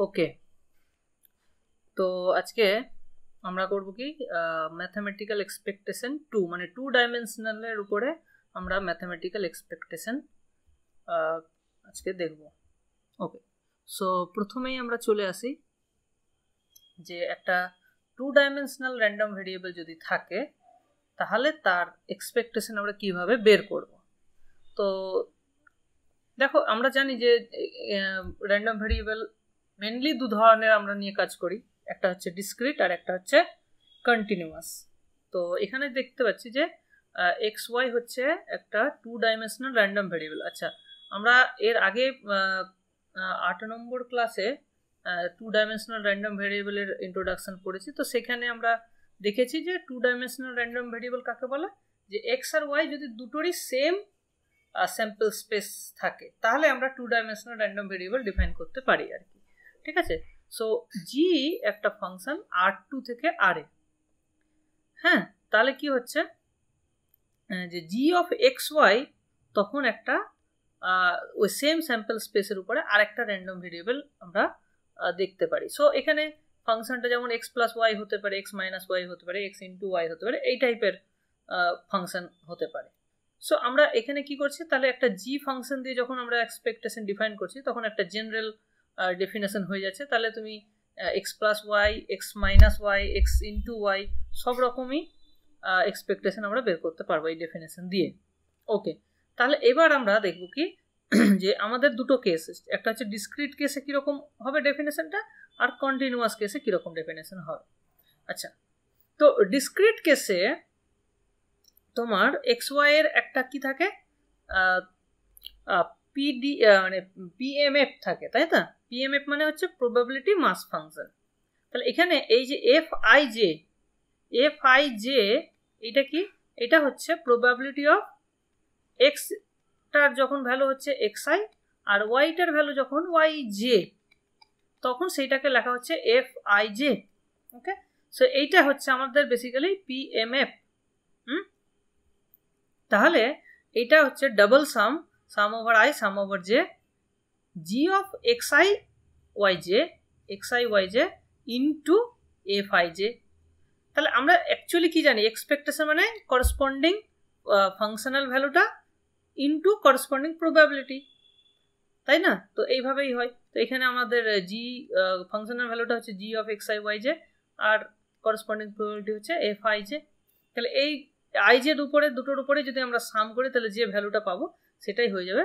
ওকে, তো আজকে আমরা করব কি ম্যাথমেটিক্যাল এক্সপেকটেশন 2 মানে 2 ডাইমেনশনালের উপরে আমরা ম্যাথমেটিক্যাল এক্সপেকটেশন আজকে দেখব। ওকে, সো প্রথমেই আমরা চলে আসি যে একটা 2 ডাইমেনশনাল র্যান্ডম ভেরিয়েবল যদি থাকে তাহলে তার এক্সপেকটেশন আমরা কিভাবে বের করব। তো দেখো, আমরা জানি যে র্যান্ডম ভেরিয়েবল মেনলি দু ধরনের আমরা নিয়ে কাজ করি, একটা হচ্ছে ডিসক্রিট আর একটা হচ্ছে কন্টিনিউয়াস। তো এখানে দেখতে পাচ্ছি যে এক্স ওয়াই হচ্ছে একটা 2 ডাইমেনশনাল র্যান্ডম ভেরিয়েবল। আচ্ছা, আমরা এর আগে 8 নম্বর ক্লাসে 2 ডাইমেনশনাল র্যান্ডম ভেরিয়েবলের ইন্ট্রোডাকশন করেছি। তো সেখানে আমরা দেখেছি যে 2 ডাইমেনশনাল র্যান্ডম ভেরিয়েবল কাকে বলে, যে এক্স আর ওয়াই যদি দুটোরই সেম স্যাম্পল স্পেস থাকে তাহলে আমরা 2 ডাইমেনশনাল র্যান্ডম ভেরিয়েবল ডিফাইন করতে পারি আর কি। ঠিক আছে, সো জি একটা ফাংশন R2 থেকে R এ, হ্যাঁ, তাহলে কি হচ্ছে যে জি অফ এক্স ওয়াই তখন একটা ওই সেম স্যাম্পল স্পেসের উপরে আরেকটা র্যান্ডম ভেরিয়েবল আমরা দেখতে পারি। সো এখানে ফাংশনটা যেমন এক্স প্লাস ওয়াই হতে পারে, এক্স মাইনাস ওয়াই হতে পারে, এক্স ইন্টু ওয়াই হতে পারে, এই টাইপের ফাংশন হতে পারে। সো আমরা এখানে কি করছি, তাহলে একটা জি ফাংশন দিয়ে যখন আমরা এক্সপেকটেশন ডিফাইন করছি তখন একটা জেনারেল ডেফিনেশন হয়ে যাচ্ছে। তাহলে তুমি x plus y, x minus y, x into y সব রকমই এক্সপেকটেশন আমরা বের করতে পারবো এই ডেফিনেশন দিয়ে। ওকে, তাহলে এবার আমরা দেখবো কি যে আমাদের দুটো কেস, একটা হচ্ছে ডিসক্রিট কেসে কীরকম হবে ডেফিনেশনটা, আর কন্টিনিউয়াস কেসে কীরকম ডেফিনেশন হবে। আচ্ছা, তো ডিসক্রিট কেসে তোমার এক্স ওয়াই এর একটা কি থাকে, পিডি মানে পিএমএফ থাকে, তাই না? পিএমএফ মানে হচ্ছে প্রবাবিলিটি মাস ফাংশন। তাহলে এখানে এই যে এফ আই জে এটা কি, এটা হচ্ছে প্রবাবিলিটি অফ এক্স টার যখন ভ্যালু হচ্ছে এক্স আই আর ওয়াইটার ভ্যালু যখন ওয়াই জে, তখন সেইটাকে লেখা হচ্ছে F I j. Okay, so এইটা হচ্ছে আমাদের বেসিক্যালি পিএমএফ। তাহলে এটা হচ্ছে double sum over i sum over j, g of x I Y j into f I J. তাহলে আমরা অ্যাকচুয়ালি কি জানি, এক্সপেকটেশন মানে করসপন্ডিং ফাংশনাল ভ্যালুটা ইন্টু করসপন্ডিং প্রবাবিলিটি, তাই না? তো এইভাবেই হয়। তো এখানে আমাদের জি ফাংশনাল ভ্যালুটা হচ্ছে জি of x I Y J আর করসপন্ডিং প্রবাবিলিটি হচ্ছে এফ আই জে। তাহলে এই আই জের উপরে দুটোর উপরে যদি আমরা সাম করি তাহলে যে ভ্যালুটা পাবো সেটাই হয়ে যাবে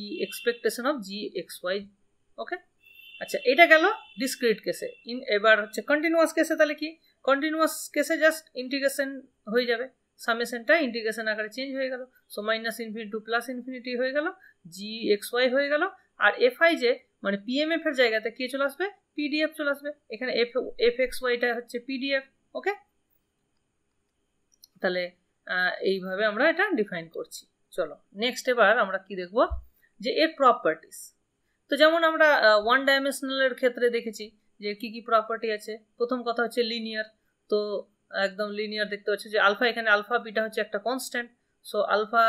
E expectation of G x Y. Okay, আচ্ছা, এটা গেল ডিসক্রিট কেসে। এবার হচ্ছে কন্টিনিউয়াস কেসে, তাহলে কি, কন্টিনিউয়াস কেসে জাস্ট ইন্টিগ্রেশন হয়ে যাবে, সামেশনটা ইন্টিগ্রেশন আকারে চেঞ্জ হয়ে গেল। So minus infinity two plus infinity হয়ে গেল, জি এক্স ওয়াই হয়ে গেল, আর এফ আই জে মানে পিএমএফ এর জায়গাতে কি চলে আসবে, পিডিএফ চলে আসবে। এখানে এফ এক্স ওয়াইটা হচ্ছে পিডিএফ। ওকে, তাহলে এইভাবে আমরা এটা ডিফাইন করছি। চলো নেক্সট, এবার আমরা কি দেখব যে এর প্রপার্টিস। তো যেমন আমরা 1 ডাইমেনশনালের ক্ষেত্রে দেখেছি যে কি কি প্রপার্টি আছে। প্রথম কথা হচ্ছে লিনিয়ার। তো একদম লিনিয়ার দেখতে পাচ্ছি যে আলফা, এখানে আলফা বিটা হচ্ছে একটা কনস্ট্যান্ট। সো আলফা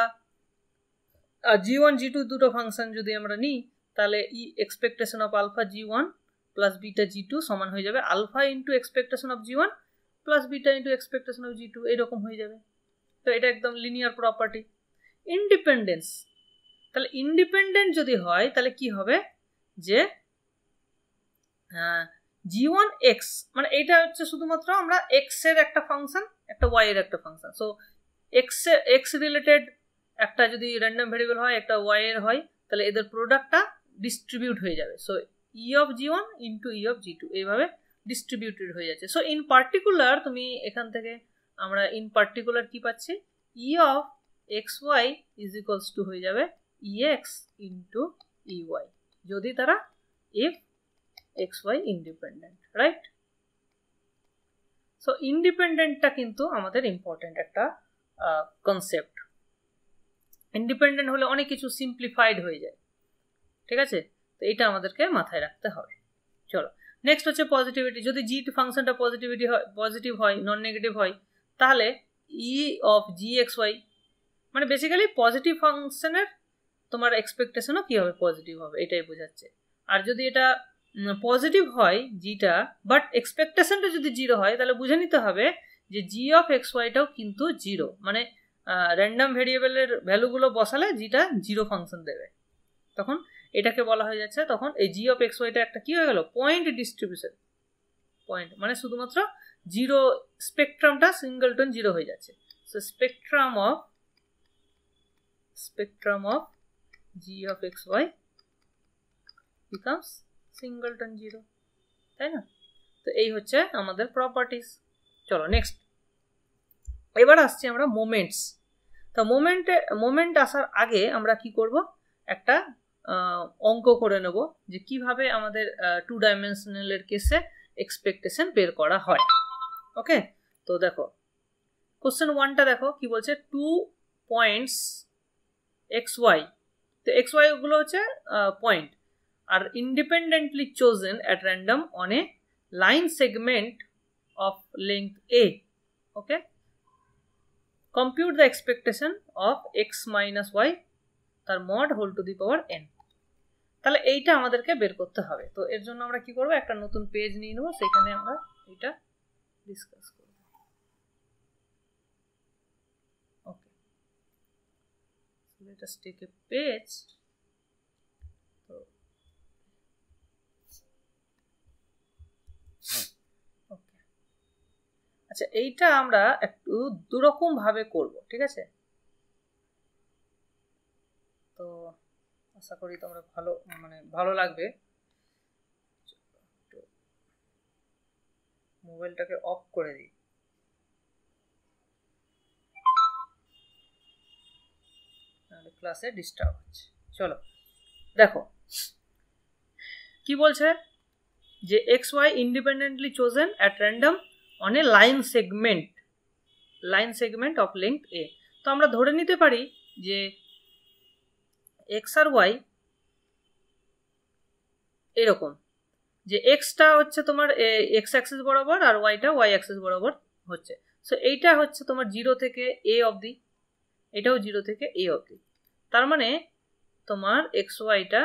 জি1 জি2 দুটো ফাংশন যদি আমরা নিই তাহলে ই এক্সপেকটেশন অফ আলফা জি1 প্লাস বিটা জি2 সমান হয়ে যাবে আলফা ইন্টু এক্সপেকটেশন অফ জি1 plus beta into expectation of জি2, এরকম হয়ে যাবে। তো এটা একদম লিনিয়ার প্রপার্টি। ইন্ডিপেন্ডেন্স, তাহলে ইন্ডিপেন্ডেন্ট যদি হয় তাহলে কি হবে যে জি1 এক্স মানে এইটা হচ্ছে শুধুমাত্র আমরা এক্স এর একটা ফাংশন, একটা ওয়াই এর একটা ফাংশন। সো এক্স রিলেটেড একটা যদি র্যান্ডম ভেরিয়েবল হয়, একটা ওয়াই এর হয়, তাহলে এদের প্রোডাক্টটা ডিস্ট্রিবিউট হয়ে যাবে। সো ই অফ জি1 ইন্টু ই অফ জি2 এইভাবে ডিস্ট্রিবিউটেড হয়ে যাচ্ছে। সো ইন পার্টিকুলার তুমি এখান থেকে আমরা ইন পার্টিকুলার কি পাচ্ছি, E of x Y is equals to হয়ে যাবে E x into E Y যদি তারা if X Y independent, right? So ইন্ডিপেন্ডেন্টটা কিন্তু আমাদের ইম্পর্টেন্ট একটা কনসেপ্ট। ইন্ডিপেন্ডেন্ট হলে অনেক কিছু সিম্পলিফাইড হয়ে যায়, ঠিক আছে? তো এটা আমাদেরকে মাথায় রাখতে হবে। চলো নেক্সট হচ্ছে পজিটিভিটি। যদি জি ফাংশনটা পজিটিভ হয় নন নেগেটিভ হয় তাহলে E of G x Y মানে বেসিক্যালি পজিটিভ ফাংশনের তোমার এক্সপেকটেশনও কি হবে, পজিটিভ হবে, এটাই বোঝাচ্ছে। আর যদি এটা পজিটিভ হয় জিটা, বাট এক্সপেকটেশনটা যদি জিরো হয় তাহলে বুঝে নিতে হবে যে জি অফ এক্স ওয়াইটাও কিন্তু জিরো, মানে র্যান্ডাম ভেরিয়েবলের ভ্যালুগুলো বসালে জিটা জিরো ফাংশন দেবে। তখন এটাকে বলা হয়ে যাচ্ছে, তখন এই জি অফ এক্স ওয়াইটা একটা কি হয়ে গেল, পয়েন্ট ডিস্ট্রিবিউশন। পয়েন্ট মানে শুধুমাত্র জিরো, স্পেকট্রামটা সিঙ্গলটন জিরো হয়ে যাচ্ছে। So spectrum of G of x Y becomes singleton zero, তাই না? তো এই হচ্ছে আমাদের প্রপার্টিস। চলো নেক্সট, এবার আসছি আমরা মোমেন্টস। তো মোমেন্ট আসার আগে আমরা কি করব, একটা অঙ্ক করে নেব যে কিভাবে আমাদের টু ডাইমেনশনালের কেসে এক্সপেকটেশন বের করা হয়। ওকে, তো দেখো কোশ্চেন 1টা দেখো কি বলছে, 2 পয়েন্টস এক্স ওয়াই। তো এক্স ওয়াই গুলো হচ্ছে পয়েন্ট, আর independently chosen at random on a line segment of length a. Okay, compute the expectation of x minus y তার mod whole to the power n। তাহলে এইটা আমাদেরকে বের করতে হবে। তো এর জন্য আমরা কি করব, একটা নতুন পেজ নিয়ে নেব, সেখানে আমরা এটা ডিসকাস করব। ওকে, let us take a page। তো ওকে, আচ্ছা এইটা আমরা একটু দুরকম ভাবে করব, ঠিক আছে? তো আশা করি তোমরা ভালো লাগবে। মোবাইলটাকে অফ করে দিই, তাহলে ক্লাসে ডিস্টার্ব হচ্ছে। চলো দেখো কি বলছে, যে X Y independently chosen at random on a line segment of length A. তো আমরা ধরে নিতে পারি যে এক্স আর ওয়াই এরকম, যে এক্সটা হচ্ছে তোমার এক্স অ্যাক্সিস বরাবর আর ওয়াইটা ওয়াই অ্যাক্সিস বরাবর হচ্ছে। সো এইটা হচ্ছে তোমার 0 থেকে এ অবধি, এটাও 0 থেকে এ অবধি। তার মানে তোমার এক্স ওয়াইটা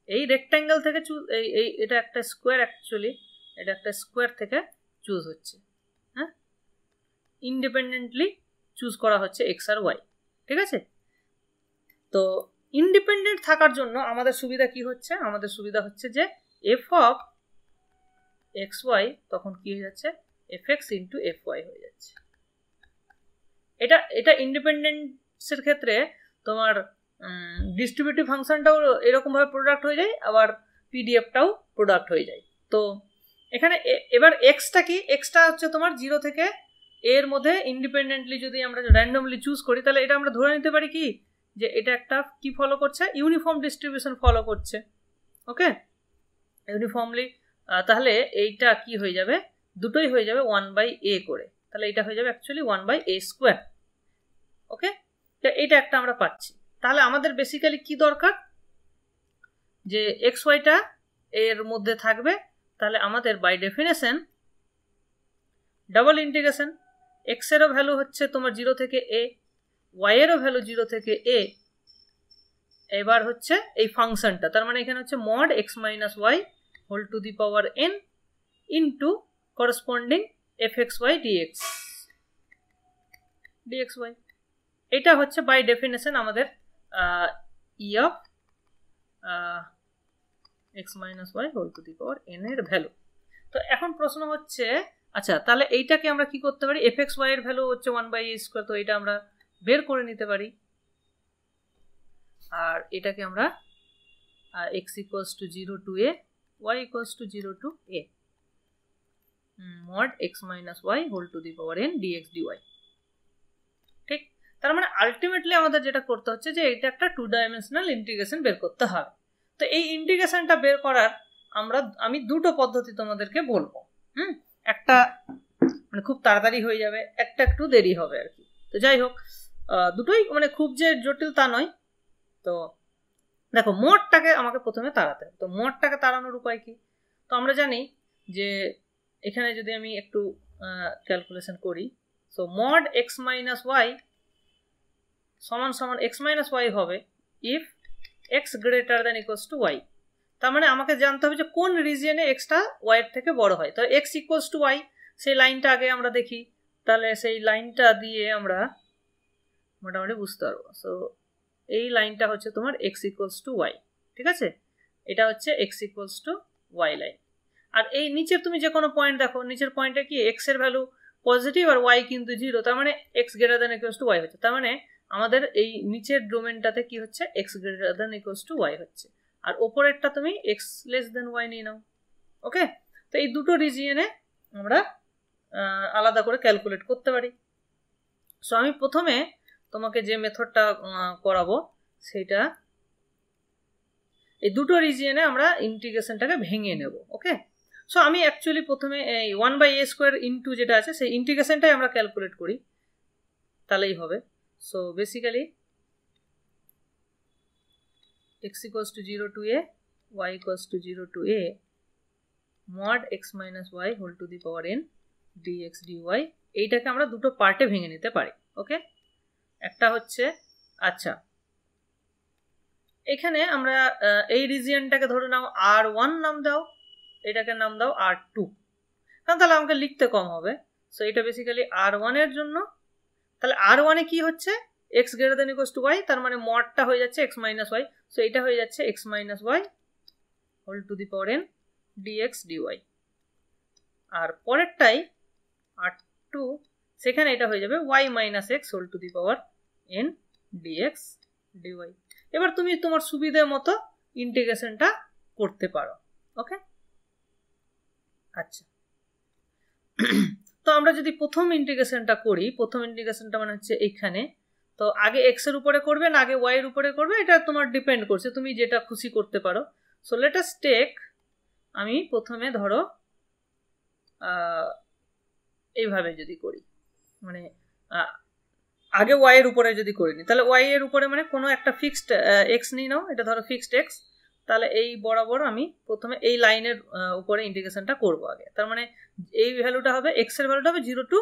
এই রেক্ট্যাঙ্গেল থেকে এটা একটা স্কোয়ার, অ্যাকচুয়ালি এটা একটা স্কোয়ার থেকে চুজ হচ্ছে। হ্যাঁ, ইন্ডিপেন্ডেন্টলি চুজ করা হচ্ছে এক্স আর ওয়াই, ঠিক আছে? তো ইন্ডিপেন্ডেন্ট থাকার জন্য আমাদের সুবিধা কি হচ্ছে, আমাদের সুবিধা হচ্ছে যে এফ অফ এক্স ওয়াই তখন কি হয়ে যাচ্ছে, f x into f y হয়ে যাচ্ছে। এটা ইন্ডিপেন্ডেন্সের ক্ষেত্রে তোমার ডিস্ট্রিবিউটিভ ফাংশনটাও এরকমভাবে প্রোডাক্ট হয়ে যায়, আবার পিডিএফটাও প্রোডাক্ট হয়ে যায়। তো এখানে এবার এক্সটা কি, এক্সটা হচ্ছে তোমার 0 থেকে এর মধ্যে ইন্ডিপেন্ডেন্টলি যদি আমরা র্যান্ডমলি চুজ করি, তাহলে এটা আমরা ধরে নিতে পারি কি, যে এটা একটা কি ফলো করছে, ইউনিফর্ম ডিস্ট্রিবিউশন ফলো করছে। ওকে, ইউনিফর্মলি, তাহলে এইটা কি হয়ে যাবে, দুটোই হয়ে যাবে 1/a করে, তাহলে এটা হয়ে যাবে অ্যাকচুয়ালি 1/a স্কোয়ার। ওকে, তো এইটা একটা আমরা পাচ্ছি। তাহলে আমাদের বেসিক্যালি কি দরকার, যে এক্স ওয়াইটা এর মধ্যে থাকবে, তাহলে আমাদের by definition double integration, x এরও ভ্যালু হচ্ছে তোমার 0 থেকে এ, ওয়াই এরও ভ্যালু 0 থেকে এ, এবার হচ্ছে এই ফাংশনটা, তার মানে এখানে হচ্ছে mod x minus y whole to the power n into corresponding f x y dx y. এটা হচ্ছে বাই ডেফিনেশন আমাদের E of x minus y whole to the power n এর ভ্যালু। তো এখন প্রশ্ন হচ্ছে, আচ্ছা তাহলে এইটাকে আমরা কি করতে পারি, এফ এক্স ওয়াই এর ভ্যালু হচ্ছে 1/a স্কোয়ার, তো এটা আমরা বের করে নিতে পারি। আর এটাকে আমরা x equals to 0 to a, y equals to 0 to a, mod x minus y whole to the power n dx dy। ঠিক, তার মানে আলটিমেটলি আমাদের যেটা করতে হচ্ছে যে এটা একটা 2 ডাইমেনশনাল ইন্টিগ্রেশন বের করতে হবে। তো এই ইন্টিগ্রেশনটা বের করার আমি দুটো পদ্ধতি তোমাদেরকে বলবো। একটা মানে খুব তাড়াতাড়ি হয়ে যাবে, একটা একটু দেরি হবে আর কি। তো যাই হোক, দুটোই মানে খুব যে জটিল তা নয়। তো দেখো মোডটাকে আমাকে প্রথমে তাড়াতে হবে। তো মোডটাকে তাড়ানোর উপায় কি, তো আমরা জানি যে এখানে যদি আমি একটু ক্যালকুলেশন করি, so mod x minus y সমান সমান এক্স মাইনাস ওয়াই হবে if x greater than equals to y. তার মানে আমাকে জানতে হবে যে কোন রিজিয়নে এক্সটা ওয়াই এর থেকে বড় হয়। তাহলে এক্স ইকুয়ালস টু ওয়াই, সেই লাইনটা আগে আমরা দেখি, তাহলে সেই লাইনটা দিয়ে আমরা মোটামুটি বুঝতে পারবো। সো এই লাইনটা হচ্ছে তোমার এক্স ইকুয়ালস টু ওয়াই, ঠিক আছে, এটা হচ্ছে X equals to Y line. আর এই নিচের তুমি যে কোনো পয়েন্ট দেখো, নিচের পয়েন্টে কি এক্স এর ভ্যালু পজিটিভ আর ওয়াই কিন্তু 0, তার মানে x greater than equals to y হচ্ছে। তার মানে আমাদের এই নিচের ডোমেনটাতে কি হচ্ছে, x greater than equals to y হচ্ছে, আর ওপরেরটা তুমি এক্স লেস দেন ওয়াই নিয়ে নাও। ওকে, তো এই দুটো রিজিয়নে আমরা আলাদা করে ক্যালকুলেট করতে পারি। সো আমি প্রথমে তোমাকে যে মেথডটা করাবো সেটা এই দুটো রিজিয়নে আমরা ইন্টিগ্রেশনটাকে ভেঙে নেব। ওকে, সো আমি অ্যাকচুয়ালি প্রথমে এই 1/a² ইন্টু যেটা আছে সেই ইন্টিগ্রেশনটাই আমরা ক্যালকুলেট করি, তাহলেই হবে। So basically x equals to 0 to a, y equals to 0 to a, mod x minus y whole to the power n dx dy, এইটাকে আমরা দুটো পার্টে ভেঙে নিতে পারি। ওকে, একটা হচ্ছে, আচ্ছা এখানে আমরা এই রিজিয়নটাকে ধরে নাও R1 নাম দাও, এটাকে নাম দাও R2, কারণ তাহলে আমাকে লিখতে কম হবে। সো এটা বেসিক্যালি R1 এর জন্য, তাহলে R1 এ কি হচ্ছে, x greater than equals two y, তার মানে মডটা হয়ে যাচ্ছে x মাইনাস y, সো এটা হয়ে যাচ্ছে x minus y whole to the power n dx dy। আর পরেরটাই R2, সেখানে এটা হয়ে যাবে y minus x whole to the power n dx dy। এবার তুমি তোমার সুবিধা মতো ইন্টিগ্রেশনটা করতে পারো। ওকে, আচ্ছা তো আমরা যদি প্রথম ইন্টিগ্রেশনটা করি, প্রথম ইন্টিগ্রেশনটা মানে হচ্ছে এইখানে, তো আগে এক্স এর উপরে করবে না আগে ওয়াই এর উপরে করবে, এটা তোমার ডিপেন্ড করছে, তুমি যেটা খুশি করতে পারো। সো লেট আস টেক, আমি প্রথমে ধরো এইভাবে যদি করি, মানে আগে ওয়াই এর উপরে যদি করিনি, তাহলে ওয়াই এর উপরে মানে কোনো একটা ফিক্সড এক্স নিয়ে নাও, এটা ধরো ফিক্সড এক্স, তাহলে এই বরাবর আমি প্রথমে এই লাইনের উপরে ইন্টিগ্রেশনটা করবো আগে, তার মানে এই ভ্যালুটা হবে এক্স এর ভ্যালুটা হবে 0 to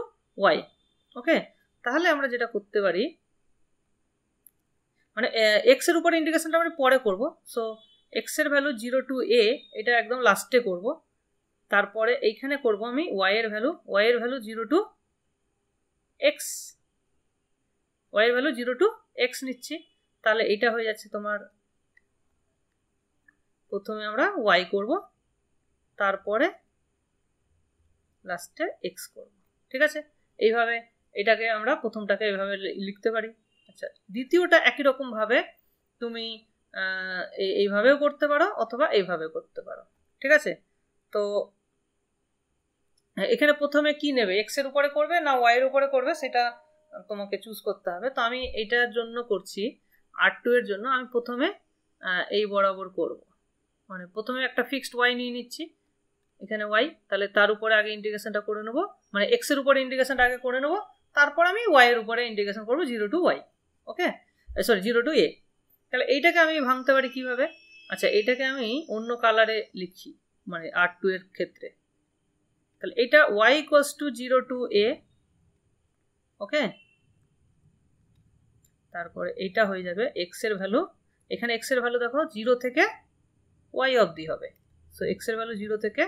y। ওকে, তাহলে আমরা যেটা করতে পারি, মানে এক্স এর উপরে ইন্টিগ্রেশনটা আমরা পরে করব। সো এক্স এর ভ্যালু 0 to a, এটা একদম লাস্টে করব, তারপরে এইখানে করব আমি y এর ভ্যালু 0 to x, y এর ভ্যালু 0 to x নিচ্ছি, তাহলে এটা হয়ে যাচ্ছে তোমার, প্রথমে আমরা y করব, তারপরে লাস্টে x করব, ঠিক আছে। এইভাবে এটাকে আমরা প্রথমটাকে এইভাবে লিখতে পারি। আচ্ছা, দ্বিতীয়টা একই রকম ভাবে তুমি এইভাবেও করতে পারো অথবা এইভাবে করতে পারো, ঠিক আছে। তো এখানে প্রথমে কি নেবে, এক্স এর উপরে করবে না ওয়াই এর উপরে করবে, সেটা তোমাকে চুজ করতে হবে। তো আমি এইটার জন্য করছি, R2 এর জন্য আমি প্রথমে এই বরাবর করব, মানে প্রথমে একটা ফিক্সড ওয়াই নিয়ে নিচ্ছি, এখানে ওয়াই, তাহলে তার উপরে আগে ইন্টিগ্রেশনটা করে নেবো, মানে এক্স এর উপরে ইন্টিগ্রেশনটা আগে করে নেবো, তারপর আমি ওয়াই এর উপরে ইন্টিগ্রেশন করবো 0 to y। Okay, sorry 0 to a। তাহলে এইটাকে আমি ভাঙতে পারি কিভাবে, আচ্ছা এইটাকে আমি অন্য কালারে লিখি, মানে R2 এর ক্ষেত্রে, তাহলে এটা y equals to 0 to a। ওকে, তারপরে এটা হয়ে যাবে x এর ভ্যালু, এখানে x এর ভ্যালু দেখো 0 থেকে y অবধি হবে। সো x এর ভ্যালু 0 থেকে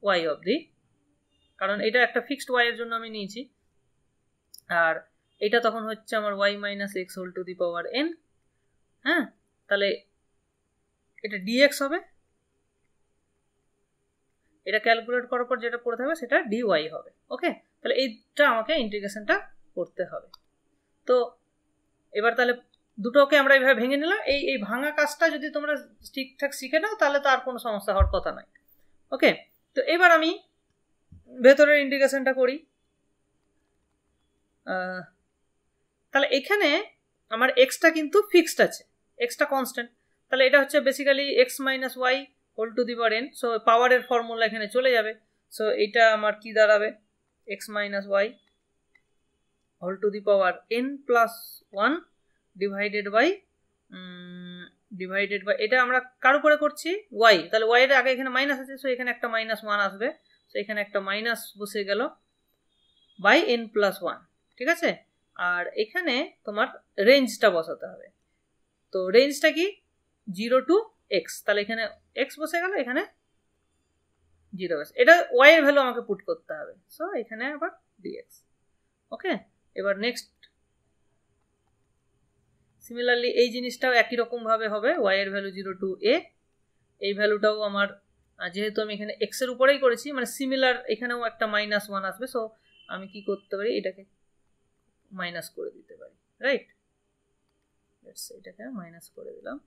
y অবধি, কারণ এটা একটা ফিক্সড y এর জন্য আমি নিয়েছি, আর এটা তখন হচ্ছে আমার y minus x whole to the power n। হ্যাঁ, তাহলে এটা dx হবে, এটা ক্যালকুলেট করার পর যেটা পড়ে থাকবে সেটা dy হবে। ওকে, তাহলে এইটা আমাকে ইন্টিগ্রেশনটা করতে হবে। তো এবার তাহলে দুটোকে আমরা এইভাবে ভেঙে নিলাম, এই ভাঙা কাজটা যদি তোমরা ঠিকঠাক শিখে নাও তাহলে তো আর কোনো সমস্যা হওয়ার কথা নয়। ওকে, তো এবার আমি ভেতরের ইন্টিগ্রেশনটা করি। তাহলে এখানে আমার এক্সটা কিন্তু ফিক্সড আছে, এক্সটা কনস্ট্যান্ট, তাহলে এটা হচ্ছে basically x minus y whole to the power n। So পাওয়ারের ফর্মুলা এখানে চলে যাবে। সো এটা আমার কি দাঁড়াবে, x minus y whole to the power n plus 1 divided by এটা আমরা কার উপরে করছি, ওয়াই, তাহলে ওয়াই এর আগে এখানে মাইনাস আছে, সো এখানে একটা -1 আসবে, সো এখানে একটা মাইনাস বসে গেল বাই n প্লাস 1, ঠিক আছে। আর এখানে তোমার রেঞ্জটা বসাতে হবে, তো রেঞ্জটা কি 0 to এক্স, তাহলে এখানে এক্স বসে গেল, এখানে 0 বসে, এটা ওয়াই এর ভ্যালু আমাকে পুট করতে হবে। সো এখানে আবার ডিএক্স। ওকে, এবার নেক্সট সিমিলারলি এই জিনিসটাও একই রকম ভাবে হবে, ওয়াই এর ভ্যালু 0 টু এ, এই ভ্যালুটাও আমার যেহেতু আমি এখানে এক্স এর উপরেই করেছি মানে সিমিলার, এখানেও একটা -1 আসবে। সো আমি কি করতে পারি, এটাকে মাইনাস করে দিতে পারি, রাইট? এটাকে মাইনাস করে দিলাম,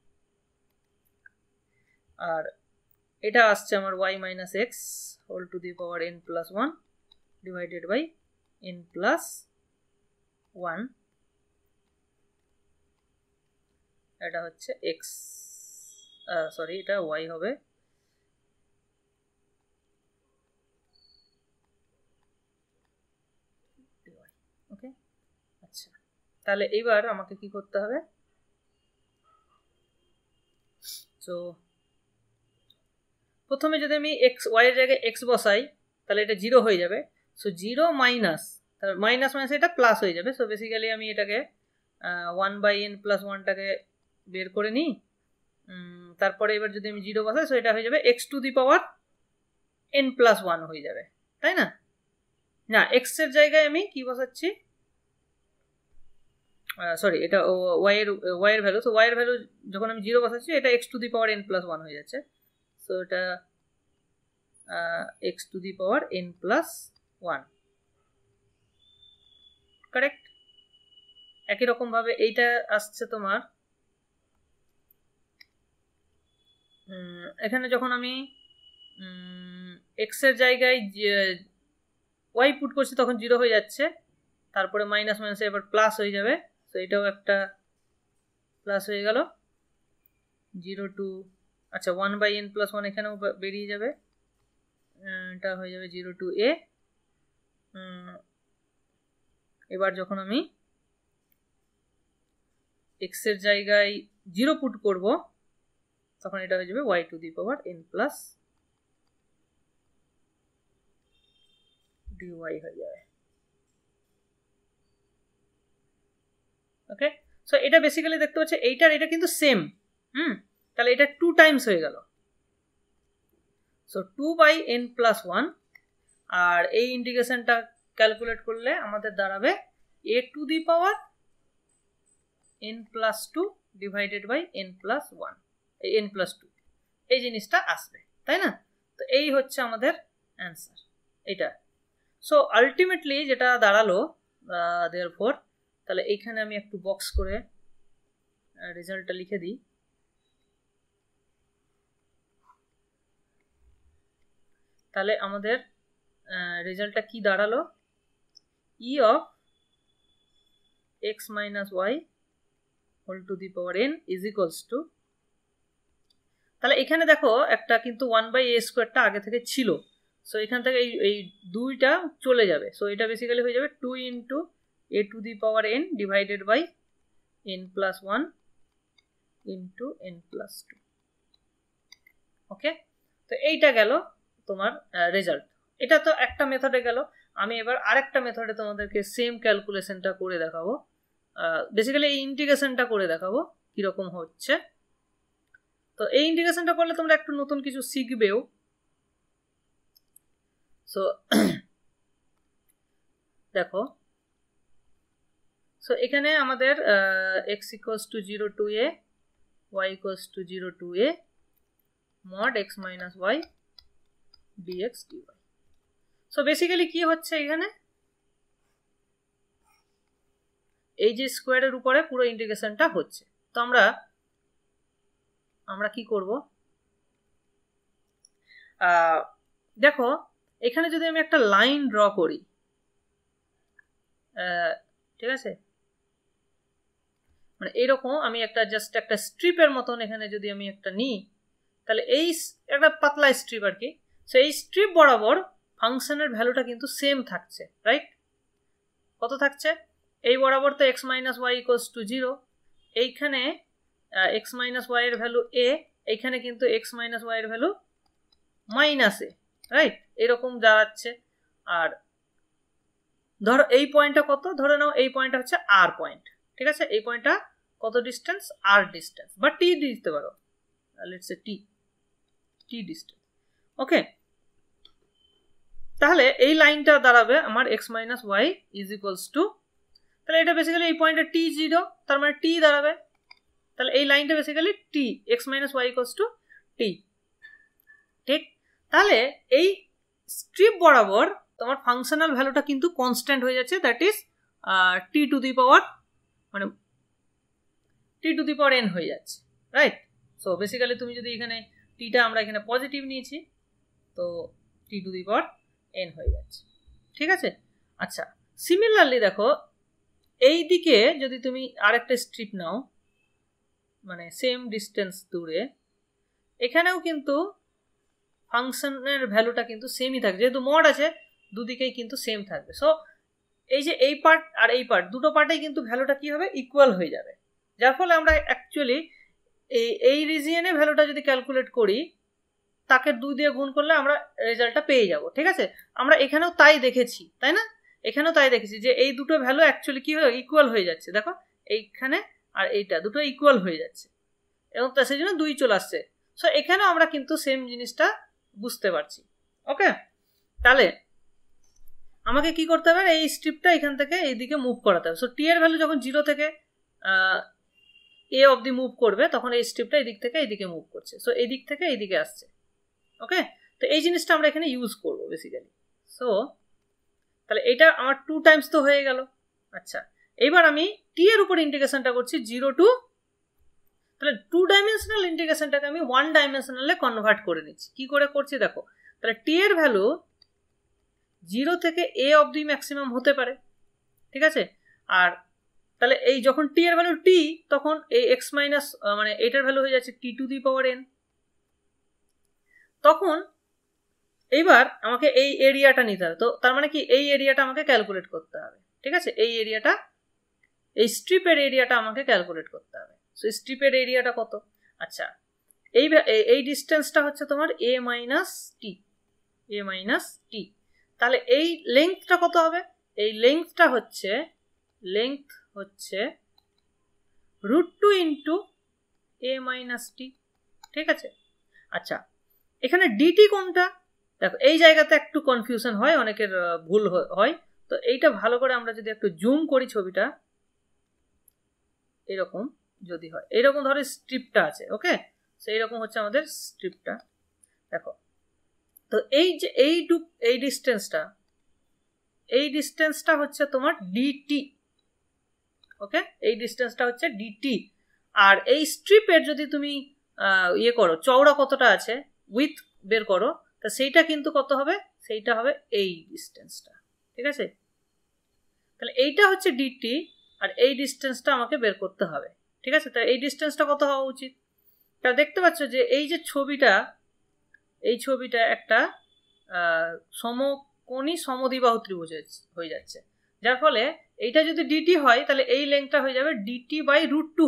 আর এটা আসছে আমার y minus x whole to the power n plus 1 divided by n plus 1, এটা হচ্ছে x, সরি এটা y হবে, ওকে। আচ্ছা, তাহলে এইবার আমাকে কি করতে হবে, তো প্রথমে যদি আমি এক্স ওয়াই এর জায়গায় এক্স বসাই তাহলে এটা 0 হয়ে যাবে। সো 0 মাইনাস, তাহলে মাইনাস মাইনাস এটা প্লাস হয়ে যাবে। সো বেসিক্যালি আমি এটাকে 1/n প্লাস 1টাকে বের করে নিই, তারপরে এবার যদি আমি 0 বসাই, সো এটা হয়ে যাবে x two the power n plus 1 হয়ে যাবে, তাই না? না, এক্স এর জায়গায় আমি কি বসাচ্ছি, সরি এটা ওয়াই এর ভ্যালু। সো ওয়াই এর ভ্যালু যখন আমি 0 বসাচ্ছি, এটা x two the power n plus 1 হয়ে যাচ্ছে। সো এটা x to the power n plus 1, correct? একই রকম ভাবে এইটা আসছে তোমার, এখানে যখন আমি x এর জায়গায় y পুট করছি তখন 0 হয়ে যাচ্ছে, তারপরে মাইনাস মাইনাসে এবার প্লাস হয়ে যাবে। তো এটাও একটা প্লাস হয়ে গেল 0 টু, আচ্ছা 1/n প্লাস 1 এখানেও বেরিয়ে যাবে, এটা হয়ে যাবে 0 টু a। এবার যখন আমি x এর জায়গায় 0 পুট করব তখন এটা হয়ে যাবে y to the power n plus dy হয়ে যাবে, ওকে। সো এটা বেসিক্যালি দেখতে পাচ্ছি এইটার এটা কিন্তু সেম, তাহলে এটা 2 টাইমস হয়ে গেল। সো 2/n প্লাস 1, আর এই ইন্টিগ্রেশনটা ক্যালকুলেট করলে আমাদের দাঁড়াবে a to the power n plus 2 divided by n plus 1, এই n প্লাস 2 এই জিনিসটা আসবে, তাই না? তো এই হচ্ছে আমাদের অ্যান্সার এটা। সো আলটিমেটলি যেটা দাঁড়ালো দেয়ারফর, তাহলে এইখানে আমি একটু বক্স করে রেজাল্টটা লিখে দিই। তাহলে আমাদের রেজাল্টটা কি দাঁড়ালো, e of x minus y whole to the power n is equals to, তাহলে এখানে দেখো একটা কিন্তু 1/a² আগে থেকে ছিল। সো এখান থেকে এই 2টা চলে যাবে। সো এটা বেসিক্যালি হয়ে যাবে 2 into a to the power n divided by n plus 1 into n plus 2, okay. তো এইটা গেল তোমার রেজাল্ট। এটা তো একটা মেথডে গেল। আমি এবার আরেকটা মেথডে তোমাদেরকে সেম ক্যালকুলেশনটা করে দেখাবো, বেসিক্যালি এই ইন্টিগ্রেশনটা করে দেখাবো কিরকম হচ্ছে। তো এই ইন্টিগ্রেশনটা করলে তোমরা একটু নতুন কিছু শিখবেও। সো দেখো, সো এখানে আমাদের x equals to 0 to a, y equals to 0 to a, mod x minus y dx dy। So basically কি হচ্ছে এখানে, এই যে স্কোয়ারের উপরে পুরো ইন্টিগ্রেশনটা হচ্ছে। তো আমরা কি করব, দেখো এখানে যদি আমি একটা লাইন ড্র করি, ঠিক আছে, মানে এইরকম আমি একটা জাস্ট একটা স্ট্রিপের মতন এখানে যদি আমি একটা নিই, তাহলে এই একটা পাতলা স্ট্রিপ আর কি। সো এই স্ট্রিপ বরাবর ফাংশনের ভ্যালুটা কিন্তু সেম থাকছে, রাইট? কত থাকছে, এই বরাবর তো x minus y equals to 0, এইখানে x মাইনাস ওয়াই এর ভ্যালু a, এইখানে কিন্তু x মাইনাস ওয়াই এর ভ্যালু মাইনাস a, রাইট? এরকম দাঁড়াচ্ছে। আর ধরো এই পয়েন্টটা কত, ধরে নাও এই পয়েন্টটা হচ্ছে r পয়েন্ট, ঠিক আছে? এই পয়েন্টটা কত ডিস্টেন্স, r ডিস্টেন্স, বা t দিতে পারো, লেটস সে টি ডিস্টেন্স। ওকে, তাহলে এই লাইনটা দাঁড়াবে আমার x minus y is equals to, তাহলে এটা বেসিক্যালি এই পয়েন্টে t0, তার মানে t দাঁড়াবে, তাহলে এই লাইনটা basically t, x minus y equals to t। ঠিক, তাহলে এই স্ট্রিপ বরাবর তোমার ফাংশনাল ভ্যালুটা কিন্তু কনস্ট্যান্ট হয়ে যাচ্ছে, that is t to the power মানে t to the power n হয়ে যাচ্ছে, রাইট। সো বেসিক্যালি তুমি যদি এখানে টিটা আমরা এখানে পজিটিভ নিয়েছি, তো t to the power n হয়ে যাচ্ছে, ঠিক আছে। আচ্ছা, সিমিলারলি দেখো এই দিকে যদি তুমি আরেকটা স্ট্রিপ নাও, মানে সেম ডিস্টেন্স দূরে, এখানেও কিন্তু ফাংশনের ভ্যালুটা কিন্তু সেমই থাকবে, যেহেতু মড আছে দুদিকেই কিন্তু সেম থাকবে। সো এই যে এই পার্ট আর এই পার্ট দুটো পার্টেই কিন্তু ভ্যালুটা কি হবে, ইকুয়াল হয়ে যাবে, যার ফলে আমরা অ্যাকচুয়ালি এই রিজিয়নে ভ্যালুটা যদি ক্যালকুলেট করি, তাকে 2 দিয়ে গুণ করলে আমরা রেজাল্টটা পেয়ে যাব, ঠিক আছে। আমরা এখানেও তাই দেখেছি, তাই না, এখানেও তাই দেখেছি যে এই দুটো ভ্যালু অ্যাকচুয়ালি কি হয়, ইকুয়াল হয়ে যাচ্ছে, দেখো এইখানে আর এইটা দুটো ইকুয়াল হয়ে যাচ্ছে, এবং তা সেই জন্য 2 চলে আসছে। সো এখানেও আমরা কিন্তু সেম জিনিসটা বুঝতে পারছি। ওকে, তাহলে আমাকে কি করতে হবে, এই স্ট্রিপটা এখান থেকে এইদিকে মুভ করাতে হবে। সো টি এর ভ্যালু যখন 0 থেকে এ অবধি মুভ করবে, তখন এই স্ট্রিপটা এই দিক থেকে এইদিকে মুভ করছে, সো এই দিক থেকে এইদিকে আসছে। ওকে, তো এই জিনিসটা আমরা এখানে ইউজ করবো বেসিক্যালি। সো তাহলে এটা আমার 2 টাইমস তো হয়ে গেল। আচ্ছা, এবার আমি টি এর উপর ইন্টিগ্রেশনটা করছি 0 টু, তাহলে 2 ডাইমেনশনাল ইন্টিগ্রেশনটাকে আমি 1 ডাইমেনশনালে কনভার্ট করে নিচ্ছি। কি করে করছি দেখো, তাহলে টি এর ভ্যালু 0 থেকে এ অবধি ম্যাক্সিমাম হতে পারে, ঠিক আছে। আর তাহলে এই যখন টি এর ভ্যালু টি, তখন এই এক্স মাইনাস মানে এটার ভ্যালু হয়ে যাচ্ছে টি টু দি পাওয়ার এন। তখন এইবার আমাকে এই এরিয়াটা নিতে হবে, তো তার মানে কি এই এরিয়াটা আমাকে ক্যালকুলেট করতে হবে, ঠিক আছে। এই এরিয়াটা, এই স্ট্রিপের এরিয়াটা আমাকে ক্যালকুলেট করতে হবে। সো স্ট্রিপের এরিয়াটা কত, আচ্ছা এই ডিস্টেন্সটা হচ্ছে তোমার এ মাইনাস টি, তাহলে এই লেংথটা কত হবে, এই লেংথটা হচ্ছে √2 ইন্টু এ মাইনাস টি, ঠিক আছে। আচ্ছা, এখানে ডিটি কোনটা, দেখো এই জায়গাতে একটু কনফিউশন হয়, অনেকের ভুল হয়, তো এইটা ভালো করে আমরা যদি একটু জুম করি ছবিটা, এরকম যদি হয়, এইরকম ধরো স্ট্রিপটা আছে, ওকে, সেই রকম হচ্ছে আমাদের স্ট্রিপটা, দেখো। তো এই যে এই ডিস্টেন্সটা হচ্ছে তোমার ডিটি, ওকে, এই ডিস্টেন্সটা হচ্ছে ডিটি। আর এই স্ট্রিপের যদি তুমি ইয়ে করো, চওড়া কতটা আছে, উইথ বের করো, তা সেইটা কিন্তু কত হবে, সেইটা হবে এই ডিস্টেন্সটা, ঠিক আছে। তাহলে এইটা হচ্ছে ডিটি, আর এই ডিস্টেন্সটা আমাকে বের করতে হবে, ঠিক আছে। তাহলে এই ডিস্টেন্সটা কত হওয়া উচিত, তাহলে দেখতে পাচ্ছ যে এই যে ছবিটা একটা সমকোণী সমদ্বিবাহু ত্রিভুজ হয়ে যাচ্ছে, যার ফলে এইটা যদি ডিটি হয়, তাহলে এই লেংথটা হয়ে যাবে ডিটি বাই √2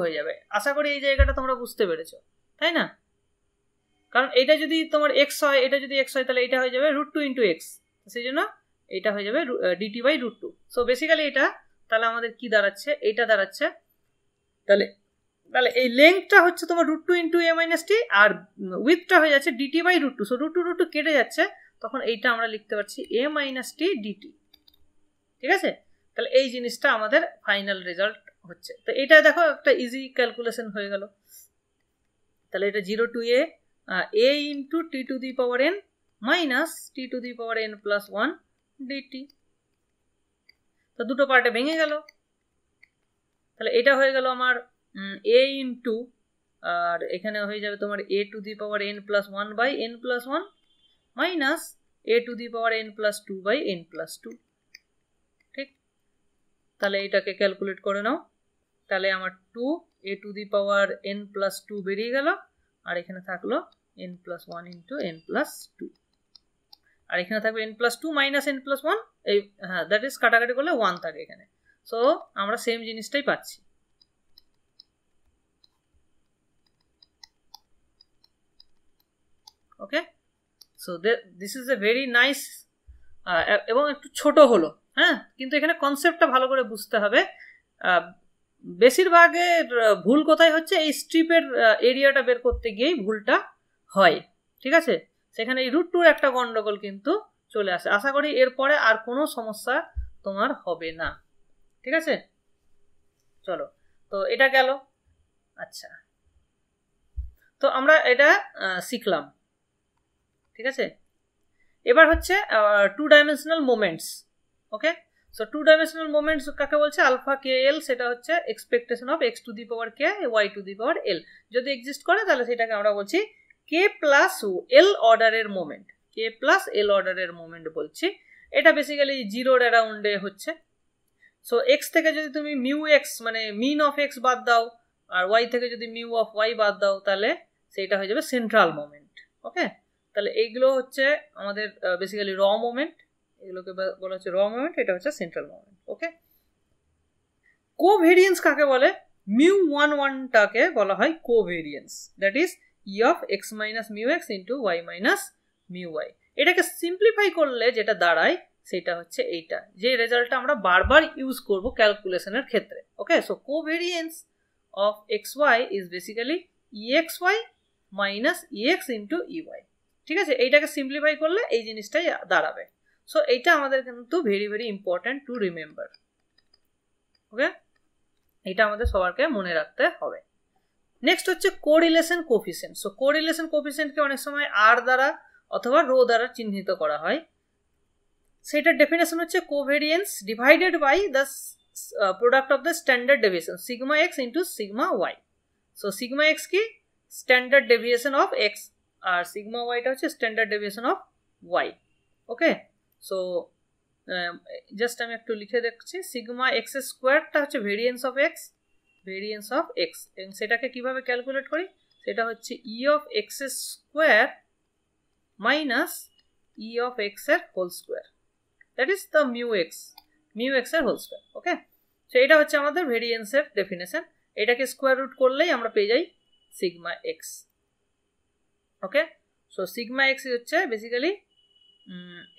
হয়ে যাবে, আশা করি এই জায়গাটা তোমরা বুঝতে পেরেছো, তাই না। কারণ এটা যদি তোমার এক্স হয়, তাহলে এটা হয়ে যাবে √2 ইন্টু এক্স, সেই জন্য এটা হয়ে যাবে ডিটি বাই √2। সো বেসিক্যালি এটা তাহলে আমাদের কি দাঁড়াচ্ছে, এটা দাঁড়াচ্ছে, তাহলে এই লেংথটা হচ্ছে তোমার √2 ইন্টু এ মাইনাস টি, আর উইথটা হয়ে যাচ্ছে ডিটি বাই √2। সো √2 কেটে যাচ্ছে, তখন এইটা আমরা লিখতে পারছি এ মাইনাস টি ডিটি, ঠিক আছে। তাহলে এই জিনিসটা আমাদের ফাইনাল রেজাল্ট হচ্ছে। তো এটা দেখো একটা ইজি ক্যালকুলেশন হয়ে গেল। তাহলে এটা 0 to a into t to the power n minus t to the power n plus 1 dt. তো দুটো পার্টে ভেঙে গেল, তাহলে এটা হয়ে গেল আমার এ ইন্টু, আর এখানে হয়ে যাবে তোমার a to the power n plus 1 by n plus 1 minus a to the power n plus 2 by n plus 2, ঠিক। তাহলে এটাকে ক্যালকুলেট করে নাও, তাহলে আমার 2 a to the power n plus 2 বেরিয়ে গেল, আর এখানে থাকলো n plus 1 into n plus 2, আর এখানে থাকবে n plus 2 minus n plus 1, এই হ্যাঁ দ্যাট ইজ কাটাকাটি করলে 1 থাকে এখানে। সো আমরা সেম জিনিসটাই পাচ্ছি, okay. So this is a very nice, এবং একটু ছোট হলো, হ্যাঁ, কিন্তু এখানে কনসেপ্টটা ভালো করে বুঝতে হবে। বেশিরভাগের ভুল কোথায় হচ্ছে, এই স্ট্রিপের এরিয়াটা বের করতে গিয়েই ভুলটা হয়। ঠিক আছে, সেখানে এই √2 একটা গন্ডগোল কিন্তু চলে আসে। আশা করি এরপরে আর কোনো সমস্যা তোমার হবে না। ঠিক আছে, চলো, তো এটা গেল। আচ্ছা, তো আমরা এটা শিখলাম। ঠিক আছে, এবার হচ্ছে 2 dimensional moments. Okay, so 2 dimensional moments কাকে বলছে? আলফা কে এল, সেটা হচ্ছে expectation of x to the power k y to the power l. যদি এক্সিস্ট করে তাহলে সেটাকে আমরা বলছি কে প্লাস এল অর্ডারের মোমেন্ট, কে প্লাস এল অর্ডারের মোমেন্ট বলছি। এটা বেসিক্যালি জিরোর অ্যারাউন্ডে হচ্ছে। সো এক্স থেকে যদি তুমি মিউ এক্স মানে মিন অফ এক্স বাদ দাও, আর ওয়াই থেকে যদি মিউ অফ ওয়াই বাদ দাও, তাহলে সেইটা হয়ে যাবে সেন্ট্রাল মোমেন্ট। ওকে, তাহলে এইগুলো হচ্ছে আমাদের বেসিক্যালি র মোমেন্ট, এগুলোকে বলা হচ্ছে র মোমেন্ট, এটা হচ্ছে সেন্ট্রাল মোমেন্ট। ওকে, কোভেরিয়েন্স কাকে বলে? মিউ 1 বলা হয় covariance, that is E of x minus mu x into y minus mu y. এটাকে সিম্পলিফাই করলে যেটা দাঁড়ায় সেটা হচ্ছে এইটা, যে রেজাল্টটা আমরা বারবার ইউজ করব ক্যালকুলেশনের ক্ষেত্রে। Okay, so covariance of x Y is basically E x Y minus E x into E y. ঠিক আছে, এইটাকে সিম্পলিফাই করলে এই জিনিসটাই দাঁড়াবে। সো এইটা আমাদের কিন্তু very very important to remember. Okay, এটা আমাদের সবারকে মনে রাখতে হবে। নেক্সট হচ্ছে কোরিলেশন কোফিসিয়েন্ট। সো কোরিলেশন কোফিসিয়েন্টকে অনেক সময় আর দ্বারা অথবা রো দ্বারা চিহ্নিত করা হয়। সেটার ডেফিনেশন হচ্ছে covariance divided by the product of the standard deviation sigma x into sigma y. So sigma x কি? স্ট্যান্ডার্ড ডেভিয়েশন অফ এক্স, আর সিগমা ওয়াইটা হচ্ছে standard deviation of y. Okay, so just আমি একটু লিখে দেখছি, সিগমা এক্স স্কোয়ারটা হচ্ছে variance of x, variance of x, এবং সেটাকে কিভাবে ক্যালকুলেট করি? সেটা হচ্ছে E of x square minus E of x এর whole square, that is the mu x এর হোল স্কোয়ার। ওকে, সো এটা হচ্ছে আমাদের ভেরিয়েন্সের ডেফিনেশন। এটাকে স্কোয়ার রুট করলেই আমরা পেয়ে যাই সিগমা এক্স। ওকে, সো সিগমা এক্স হচ্ছে basically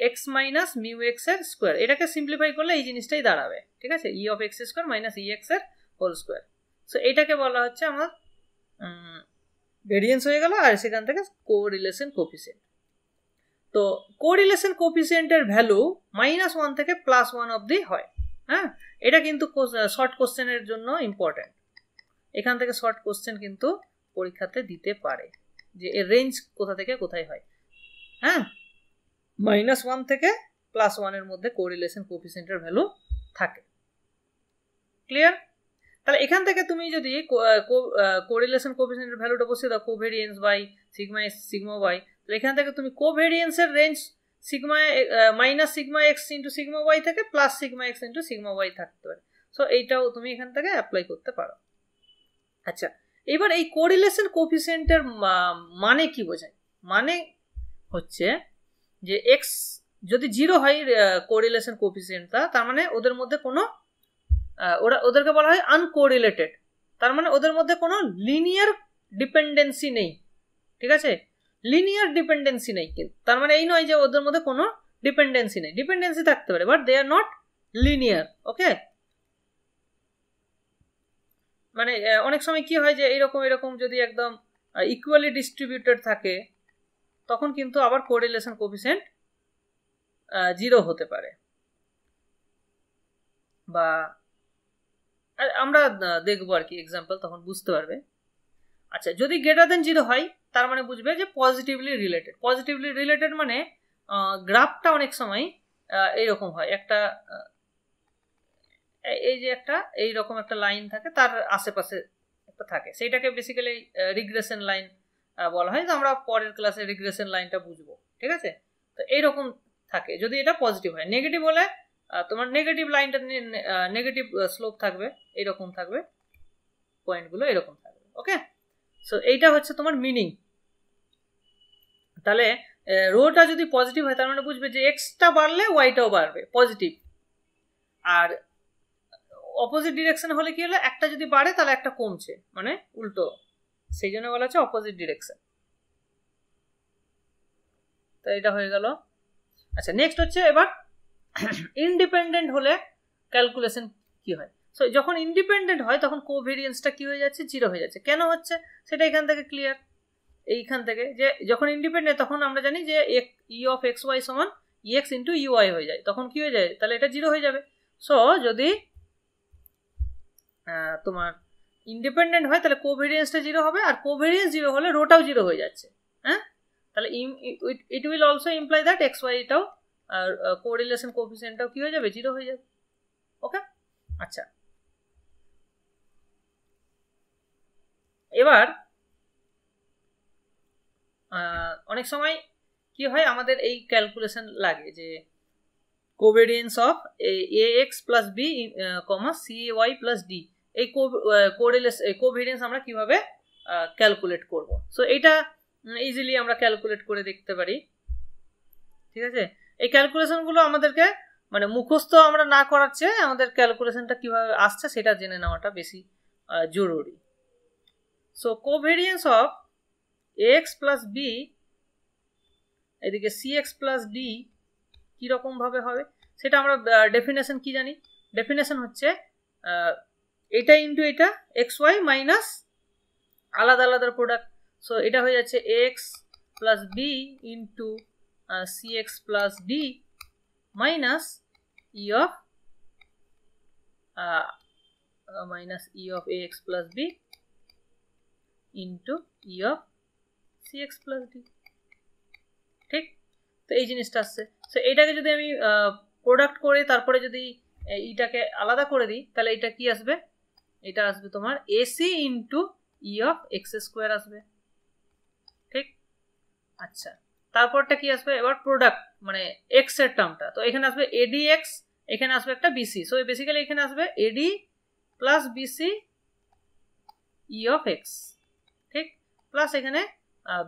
x minus mu x এর স্কোয়ার। এটাকে সিম্পলিফাই করলে এই জিনিসটাই দাঁড়াবে। ঠিক আছে, ই of x square minus E x এর হোল স্কোয়ার। সো এটাকে বলা হচ্ছে আমার ভেরিয়েন্স হয়ে গেল, আর সেখান থেকে কোরিলেশন কোফিসিয়েন্ট। তো কোরিলেশন কোফিসিয়েন্টের ভ্যালু -1 থেকে +1 অবধি হয়। হ্যাঁ, এটা কিন্তু শর্ট কোশ্চেনের জন্য ইম্পর্টেন্ট। এখান থেকে শর্ট কোশ্চেন কিন্তু পরীক্ষাতে দিতে পারে যে এর রেঞ্জ কোথা থেকে কোথায় হয়। হ্যাঁ, -1 থেকে +1 এর মধ্যে কোরিলেশন কোফিসিয়েন্টের ভ্যালু থাকে। ক্লিয়ার? তাহলে এখান থেকে তুমি যদি কোরিলেশন কোফিসিয়েন্টের ভ্যালুটা বসিয়ে দাও covariance by sigma x sigma Y, তাহলে এখান থেকে তুমি কোভেরিয়েন্সের range sigma minus sigma x into sigma y থেকে plus sigma x into sigma y থাকতে পারে। সো এইটাও তুমি এখান থেকে অ্যাপ্লাই করতে পারো। আচ্ছা, এবার এই কোরিলেশন কোফিসিয়েন্টের মানে কি বোঝায়? মানে হচ্ছে যে এক্স যদি 0 হয় কোরিলেশন কোফিসিয়েন্টটা, তার মানে ওদের মধ্যে কোনো ওদেরকে বলা হয় আনকোরিলেটেড, তার মানে ওদের মধ্যে কোনো লিনিয়ার ডিপেন্ডেন্সি নেই। ঠিক আছে, লিনিয়ার ডিপেন্ডেন্সি নেই, কিন্তু তার মানে এই নয় যে ওদের মধ্যে কোনো ডিপেন্ডেন্সি নেই, ডিপেন্ডেন্সি থাকতে পারে, but they are not linear. Okay, মানে অনেক সময় কি হয় যে এরকম যদি একদম ইকুয়ালি ডিস্ট্রিবিউটেড থাকে, তখন কিন্তু আবার কোরিলেশন কোফিসিয়েন্ট 0 হতে পারে, বা আমরা দেখবো আর কি এক্সাম্পল, তখন বুঝতে পারবে। আচ্ছা, যদি গ্রেটার দেন 0 হয়, তার মানে বুঝবে যে পজিটিভলি রিলেটেড। পজিটিভলি রিলেটেড মানে গ্রাফটা অনেক সময় এইরকম হয়, একটা এই যে একটা এইরকম একটা লাইন থাকে, তার আশেপাশে একটা থাকে, সেইটাকে বেসিক্যালি রিগ্রেশন লাইন বলা হয়। আমরা পরের ক্লাসে রিগ্রেশন লাইনটা বুঝবো। ঠিক আছে, তো এইরকম থাকে যদি এটা পজিটিভ হয়। নেগেটিভ হলে তোমার নেগেটিভ লাইনটা নেগেটিভ স্লোপ থাকবে, এইরকম থাকবে, পয়েন্টগুলো এরকম থাকবে। ওকে, সো এইটা হচ্ছে তোমার মিনিং। তাহলে রোটা যদি পজিটিভ হয়, তার মানে বুঝবে যে এক্সটা বাড়লে ওয়াইটাও বাড়বে, পজিটিভ। আর অপোজিট ডিরেকশন হলে কি হলো, একটা যদি বাড়ে তাহলে একটা কমছে, মানে উল্টো, সেই জন্য বলা হচ্ছে অপোজিট ডিরেকশন। তো এটা হয়ে গেল। আচ্ছা, নেক্সট হচ্ছে এবার ইন্ডিপেন্ডেন্ট হলে ক্যালকুলেশন কি হয়। সো যখন ইন্ডিপেন্ডেন্ট হয় তখন কোভেরিয়েন্সটা কি হয়ে যাচ্ছে, 0 হয়ে যাচ্ছে। কেন হচ্ছে সেটা এখান থেকে ক্লিয়ার। এইখান থেকে যে যখন ইন্ডিপেন্ডেন্ট তখন আমরা জানি যে ই অফ এক্স ওয়াই সমান ইএক্স ইন্টু ইউআই হয়ে যায়, তখন কি হয়ে যায়, তাহলে এটা 0 হয়ে যাবে। সো যদি তোমার ইন্ডিপেন্ডেন্ট হয় তাহলে কোভেরিয়েন্সটা 0 হবে, আর কোভেরিয়েন্স 0 হলে রোটাও 0 হয়ে যাচ্ছে। হ্যাঁ, তাহলে it will also imply that X Y এটাও আর কোরিলেশন কোএফিসিয়েন্টটাও কি হয়ে যাবে, 0 হয়ে যাবে। ওকে, আচ্ছা এবার অনেক সময় কি হয় আমাদের এই ক্যালকুলেশন লাগে যে covariance of A X plus B comma C Y plus D, এই কোভেরিয়েন্স আমরা কিভাবে ক্যালকুলেট করব। সো এটা ইজিলি আমরা ক্যালকুলেট করে দেখতে পারি। ঠিক আছে, এই ক্যালকুলেশনগুলো আমাদেরকে মানে মুখস্থ আমরা না করার চেয়ে আমাদের ক্যালকুলেশনটা কিভাবে আসছে সেটা জেনে নেওয়াটা বেশি জরুরি। So covariance of x plus B এদিকে সি এক্স প্লাস ডি কীরকম ভাবে হবে সেটা আমরা ডেফিনেশন কি জানি। ডেফিনেশন হচ্ছে এটা ইন্টু এটা এক্স ওয়াই মাইনাস আলাদা আলাদা প্রোডাক্ট। সো এটা হয়ে যাচ্ছে X plus B into C X plus D minus E of A X plus B into E of C X plus D. ঠিক, তো এই জিনিসটা আসছে। সো এটাকে যদি আমি প্রোডাক্ট করে তারপরে যদি এইটাকে আলাদা করে দিই তাহলে এটা কি আসবে, এটা আসবে তোমার AC into E of x square আসবে। ঠিক, আচ্ছা তারপরটা কি আসবে এবার প্রোডাক্ট মানে এক্স এর টার্মটা, তো এখানে আসবে এডি এক্স, এখানে আসবে একটা বিসি। সো বেসিক্যালি এখানে আসবে AD plus BC E of X, ঠিক, প্লাস এখানে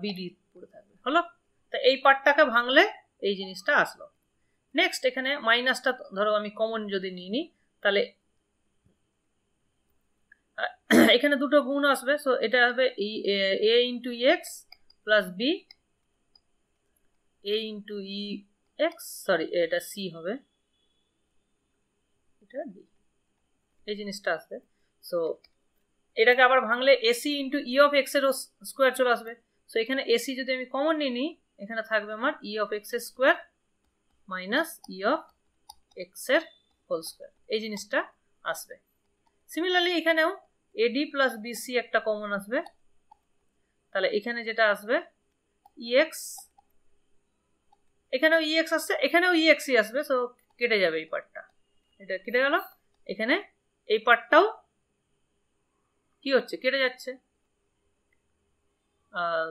বিডি পড়ে থাকবে। হলো, তো এই পার্টটাকে ভাঙলে এই জিনিসটা আসলো। নেক্সট এখানে মাইনাসটা ধরো আমি কমন যদি নিয়ে নিই তাহলে এখানে দুটো গুণ আসবে। সো এটা হবে এ into x plus B A into E x, sorry এটা সি হবে, এটা ডি, এই জিনিসটা আসবে। সো এটাকে আবার ভাঙলে AC into E of x এর স্কোয়ার চলে আসবে। সো এখানে এসি যদি আমি কমন নিয়ে নিই এখানে থাকবে আমার ই অফ এক্স এর square minus E of x এর হোল স্কোয়ার, এই জিনিসটা আসবে। সিমিলারলি এখানেও এডি প্লাস বিসি একটা কমন আসবে, তাহলে এখানে যেটা আসবে ইএক্স, এখানেও ইএক্স আসছে, এখানেও ইএক্সই আসবে। সো কেটে যাবে এই পার্টটা, এটা কেটে গেল, এখানে এই পার্টটাও কি হচ্ছে কেটে যাচ্ছে,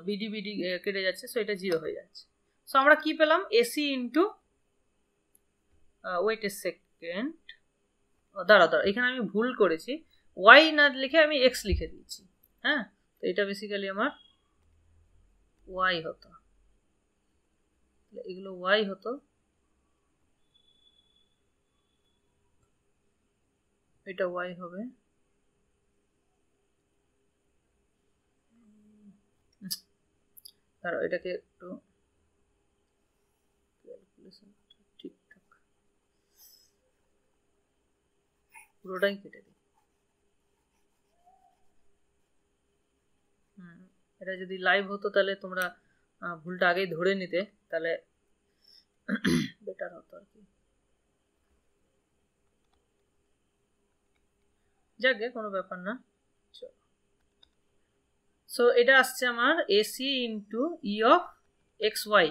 বিডি বিডি কেটে যাচ্ছে। সো এটা 0 হয়ে যাচ্ছে। সো আমরা কি পেলাম, AC into wait a second, দাঁড়া এখানে আমি ভুল করেছি, ওয়াই না লিখে আমি এক্স লিখে দিয়েছি। হ্যাঁ, তো এটা বেসিক্যালি আমার ওয়াই হতো, এগুলো ওয়াই হতো, এটা ওয়াই হবে। দাঁড়াও এটাকে একটু ক্যালকুলেশন ঠিকঠাক পুরোটাই কেটে দিই। এটা যদি লাইভ হতো তাহলে তোমরা ভুলটা আগেই ধরে নিতে, তাহলে বেটার হতো আর কি। যাকে কোনো ব্যাপার না। সো এটা আসছে আমার AC into E of x Y.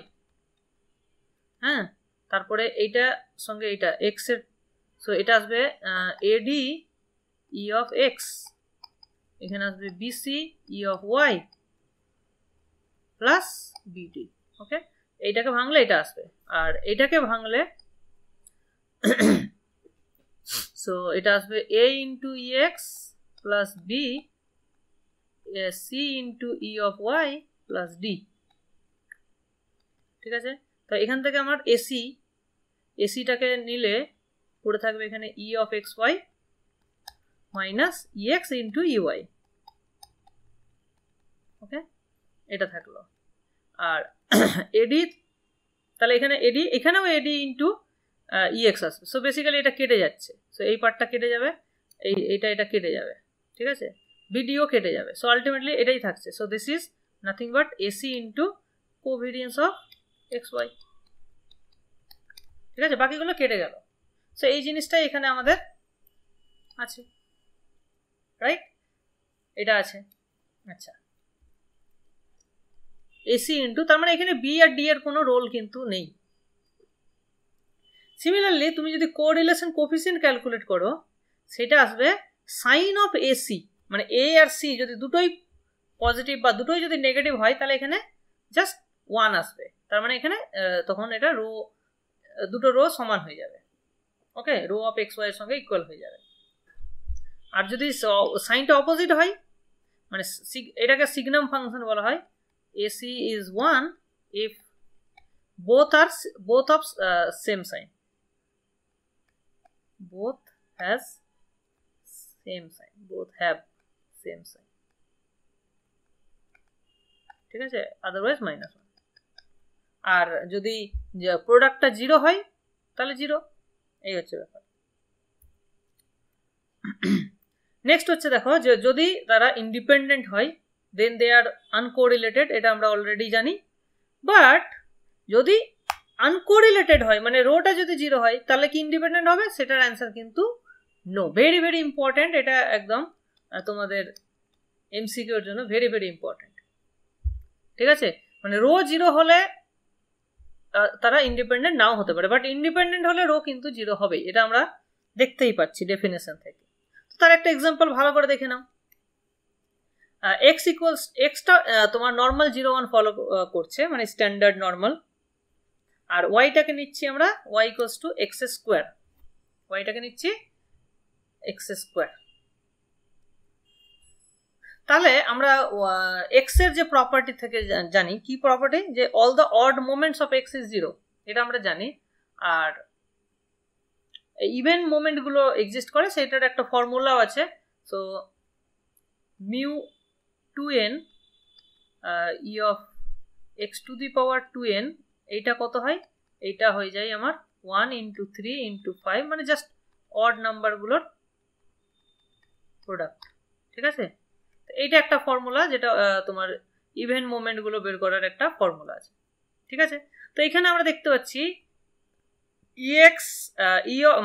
হ্যাঁ, তারপরে এইটা সঙ্গে এইটা এক্স এর, সো এটা আসবে এডি ই অফ এক্স, এখানে আসবে bc E of Y plus bd. Okay, এইটাকে ভাঙলে এটা আসবে, আর এইটাকে ভাঙলে সো এটা আসবে a into E x plus b c into E of Y plus D. ঠিক আছে, তো এখান থেকে আমার এসিটাকে নিলে পড়ে থাকবে এখানে E of x Y minus E x into E y. Okay, এটা থাকলো। আর এডি, তাহলে এখানে এডি, এখানেও এডি ইন্টু ই এক্স আসবে। সো বেসিক্যালি এটা কেটে যাচ্ছে, সো এই পার্টটা কেটে যাবে, এটা কেটে যাবে, ঠিক আছে, বিডিও কেটে যাবে। সো আলটিমেটলি এটাই থাকছে। So this is nothing but AC into covariance of x Y, ঠিক আছে, বাকিগুলো কেটে গেল। সো এই জিনিসটাই এখানে আমাদের আছে, রাইট, এটা আছে। আচ্ছা, এসি ইন্টু, তার মানে এখানে বি আর ডি এর কোনো রোল কিন্তু নেই। সিমিলারলি তুমি যদি কোরিলেশন কোফিসিয়েন্ট ক্যালকুলেট করো, সেটা আসবে সাইন অফ এসি, মানে এ আর সি যদি দুটোই পজিটিভ বা দুটোই যদি নেগেটিভ হয় তাহলে এখানে জাস্ট 1 আসবে। তার মানে এখানে তখন এটা রো, দুটো রো সমান হয়ে যাবে, ওকে, রো অফ এক্স ওয়াই এর সঙ্গে ইকুয়াল হয়ে যাবে। আর যদি সাইনটা অপোজিট হয়, মানে এটাকে সিগনাম ফাংশন বলা হয়, AC is 1 if both of same sign, both have same sign, ঠিক আছে, আদারওয়াইজ -1। আর যদি প্রোডাক্টটা 0 হয় তাহলে 0, এই হচ্ছে ব্যাপার। নেক্সট হচ্ছে দেখো, যে যদি তারা ইন্ডিপেন্ডেন্ট হয় দেন দে আর আনকোরিলেটেড, এটা আমরা অলরেডি জানি। বাট যদি আনকোরিলেটেড হয়, মানে রোটা যদি 0 হয় তাহলে কি ইন্ডিপেন্ডেন্ট হবে? সেটার অ্যান্সার কিন্তু নো। ভেরি ভেরি ইম্পর্টেন্ট, এটা একদম তোমাদের এমসিকিউ এর জন্য ভেরি ভেরি ইম্পর্টেন্ট, ঠিক আছে। মানে রো 0 হলে তারা ইন্ডিপেন্ডেন্ট নাও হতে পারে, বাট ইন্ডিপেন্ডেন্ট হলে রো কিন্তু 0 হবেই, এটা আমরা দেখতেই পাচ্ছি ডেফিনেশন থেকে। তার একটা এক্সাম্পল ভালো করে দেখে নাও। এক্স ইকুয়ালস, এক্সটা তোমার নর্মাল 0 1 ফলো করছে, মানে স্ট্যান্ডার্ড নর্মাল। আর ওয়াইটাকে নিচ্ছি আমরা y equals to x square, ওয়াইটাকে নিচ্ছি এক্স স্কোয়ার। তাহলে আমরা এক্স এর যে প্রপার্টি থেকে জানি, কি প্রপার্টি, যে all the odd moments of x is 0, এটা আমরা জানি। আর ইভেন মোমেন্ট গুলো এক্সিস্ট করে, সেটার একটা ফর্মুলাও আছে। So mu 2n E of x two the power 2n, এইটা কত হয়? এইটা হয়ে যায় আমার 1 × 3 × 5, মানে জাস্ট অড নাম্বার গুলোর প্রোডাক্ট, ঠিক আছে। এইটা একটা ফর্মুলা, যেটা তোমার ইভেন মোমেন্ট গুলো বের করার একটা ফর্মুলা আছে, ঠিক আছে। তো এখানে আমরা দেখতে পাচ্ছি ex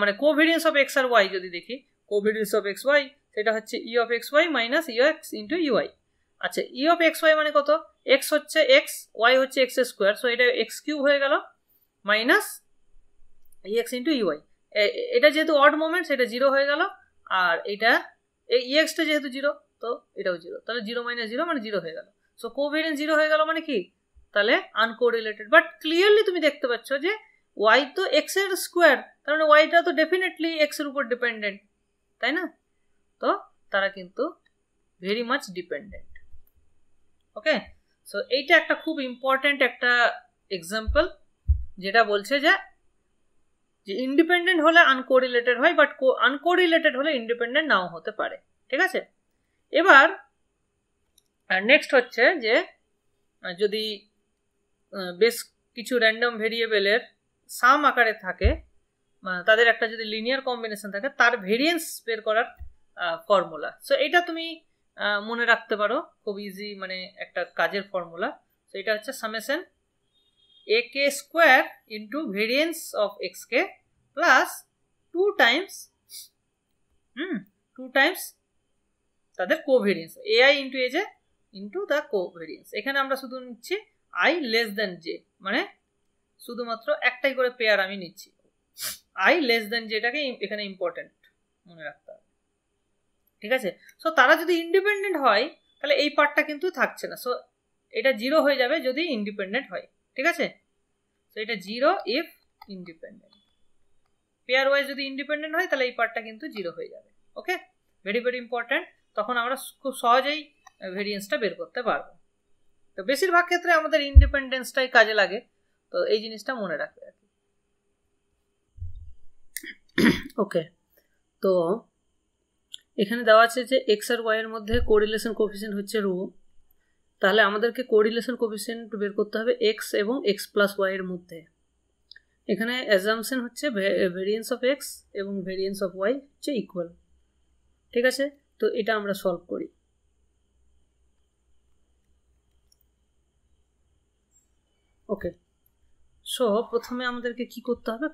মানে কোভেরিয়েন্স অফ এক্স আর ওয়াই যদি দেখি, কোভেরিয়েন্স অফ এক্স ওয়াই সেটা হচ্ছে E of x Y minus E x into UI. আচ্ছা, ই অফ এক্স ওয়াই মানে কত? এক্স হচ্ছে এক্স, ওয়াই হচ্ছে এক্স স্কোয়ার, সো এটা এক্স কিউব হয়ে গেল minus E x into UI. এটা যেহেতু অড মোমেন্ট সেটা 0 হয়ে গেল, আর এটা ই এক্সটা যেহেতু 0 তো এটাও 0, তাহলে 0 - 0 মানে 0 হয়ে গেল। সো কোভেরিয়েন্স 0 হয়ে গেল, মানে কি, তাহলে আনকোরিলেটেড। বাট ক্লিয়ারলি তুমি দেখতে পাচ্ছ যে ওয়াই তো এক্স এর স্কোয়ার, তার মানে ওয়াইটা তো ডেফিনেটলি এক্স এর উপর ডিপেন্ডেন্ট, তাই না? তো তারা কিন্তু ভেরি মাচ ডিপেন্ডেন্ট, ওকে। সো এইটা একটা খুব ইম্পর্টেন্ট একটা এক্সাম্পল, যেটা বলছে যে ইন্ডিপেন্ডেন্ট হলে আনকোরিলেটেড হয়, বাট আনকোরিলেটেড হলে ইন্ডিপেন্ডেন্ট নাও হতে পারে, ঠিক আছে। এবার নেক্সট হচ্ছে যে যদি বেশ কিছু র্যান্ডম ভেরিয়েবলের সাম আকারে থাকে, তাদের একটা যদি লিনিয়ার কম্বিনেশন থাকে, তার ভেরিয়েন্স বের করার ফর্মুলা। সো এটা তুমি মনে রাখতে পারো, খুব ইজি, মানে একটা কাজের ফর্মুলা। সো এটা হচ্ছে summation a k square into variance of x k plus 2 times তাদের covariance, a i into a j into the covariance. এখানে আমরা শুধু নিচ্ছি আই লেস দেন জে, মানে শুধুমাত্র একটাই করে পেয়ার আমি নিচ্ছি, আই লেস দেন জেটাকে এখানে ইম্পর্টেন্ট মনে রাখতে হবে, ঠিক আছে। সো তারা যদি ইন্ডিপেন্ডেন্ট হয় তাহলে এই পার্টটা কিন্তু থাকছে না, সো এটা 0 হয়ে যাবে যদি ইন্ডিপেন্ডেন্ট হয়, ঠিক আছে। সো এটা 0 ইফ ইন্ডিপেন্ডেন্ট, পেয়ার ওয়াইজ যদি ইন্ডিপেন্ডেন্ট হয় তাহলে এই পার্টটা কিন্তু 0 হয়ে যাবে, ওকে। ভেরি ভেরি ইম্পর্টেন্ট, তখন আমরা খুব সহজেই ভেরিয়েন্সটা বের করতে পারবো। তো বেশিরভাগ ক্ষেত্রে আমাদের ইন্ডিপেন্ডেন্সটাই কাজে লাগে, তো এই জিনিসটা মনে রাখবে আর কি, ওকে। তো এখানে দেওয়া আছে যে এক্স আর ওয়াই এর মধ্যে কোরিলেশন কোএফিসিয়েন্ট হচ্ছে রো, তাহলে আমাদেরকে কোরিলেশন কোএফিসিয়েন্ট বের করতে হবে এক্স এবং এক্স প্লাস ওয়াই এর মধ্যে। এখানে অ্যাজাম্পশন হচ্ছে ভেরিয়েন্স অফ এক্স এবং ভেরিয়েন্স অফ ওয়াই হচ্ছে ইকুয়াল, ঠিক আছে, তো এটা আমরা সলভ করি। ওকে, সো প্রথমে আমাদেরকে কি করতে হবে,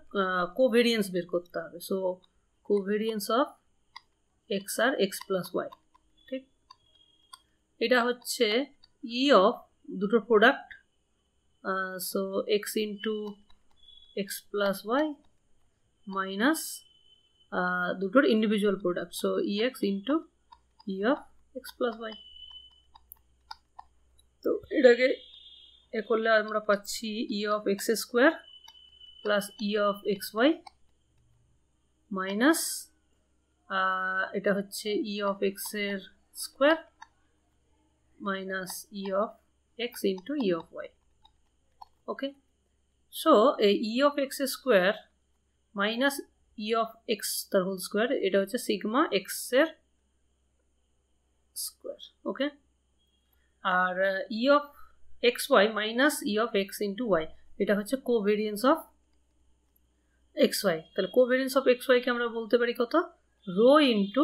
কোভেরিয়েন্স বের করতে হবে। সো কোভেরিয়েন্স অফ এক্স আর এক্স প্লাস ওয়াই, ঠিক, এটা হচ্ছে ই অফ দুটোর product, so x into x plus y minus দুটোর individual product, so E x into E of x plus y. তো এটাকে এ করলে আমরা পাচ্ছি E of x square plus E of x Y minus এটা হচ্ছে ই অফ এক্স এর square minus E of x into E of y. Okay, so এই E of x square minus E of X তার whole square, এটা হচ্ছে sigma x এর square. Okay, আর E of x Y minus E of x into Y, এটা হচ্ছে covariance of x ওয়াই। তাহলে কোভেরিয়েন্স অফ এক্স ওয়াইকে আমরা বলতে পারি কত, rho into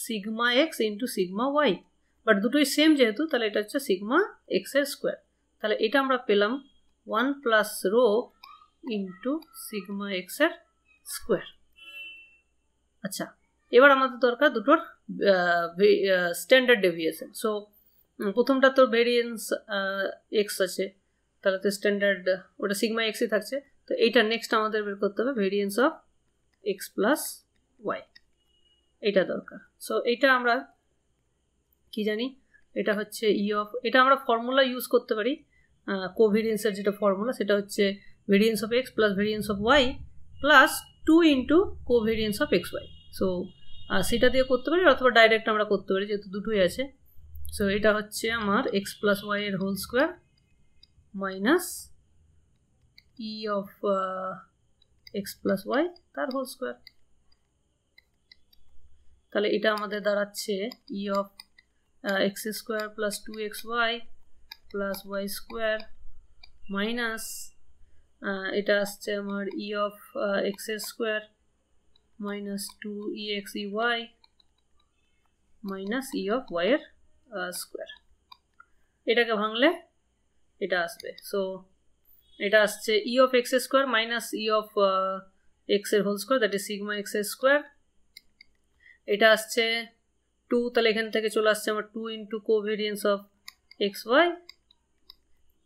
sigma x into sigma Y, but দুটোই সেম যেহেতু, তাহলে এটা হচ্ছে সিগমা এক্স এর স্কোয়ার। তাহলে এটা আমরা পেলাম 1 plus rho into sigma x এর স্কোয়ার। আচ্ছা, এবার আমাদের দরকার দুটোর স্ট্যান্ডার্ড ডেভিয়েশন। সো প্রথমটা তো ভেরিয়েন্স এক্স আছে, তাহলে তো স্ট্যান্ডার্ড ওটা সিগমা এক্সই থাকছে। তো এইটা নেক্সট আমাদের বের করতে হবে variance of x plus Y, এটা দরকার। সো এইটা আমরা কি জানি, এটা হচ্ছে ই অফ, এটা আমরা ফর্মুলা ইউজ করতে পারি, কোভেরিয়েন্সের যেটা ফর্মুলা সেটা হচ্ছে variance of x plus variance of Y plus 2 into covariance of x Y. So সেটা দিয়ে করতে পারি, অথবা ডাইরেক্ট আমরা করতে পারি যেহেতু দুটোই আছে। সো এটা হচ্ছে আমার এক্স প্লাস ওয়াই এর whole square minus E of x plus y তার হোল স্কোয়ার। তাহলে এটা আমাদের দাঁড়াচ্ছে E of x square plus 2xy plus y square minus এটা আসছে আমার E of x square minus 2exy minus E of y এর স্কোয়ার। এটাকে ভাঙলে এটা আসবে। সো এটা আসছে E of x square minus E of x এর whole square, that is sigma x square. এটা আসছে 2, তাহলে এখান থেকে চলে আসছে আমার 2 into covariance of x y,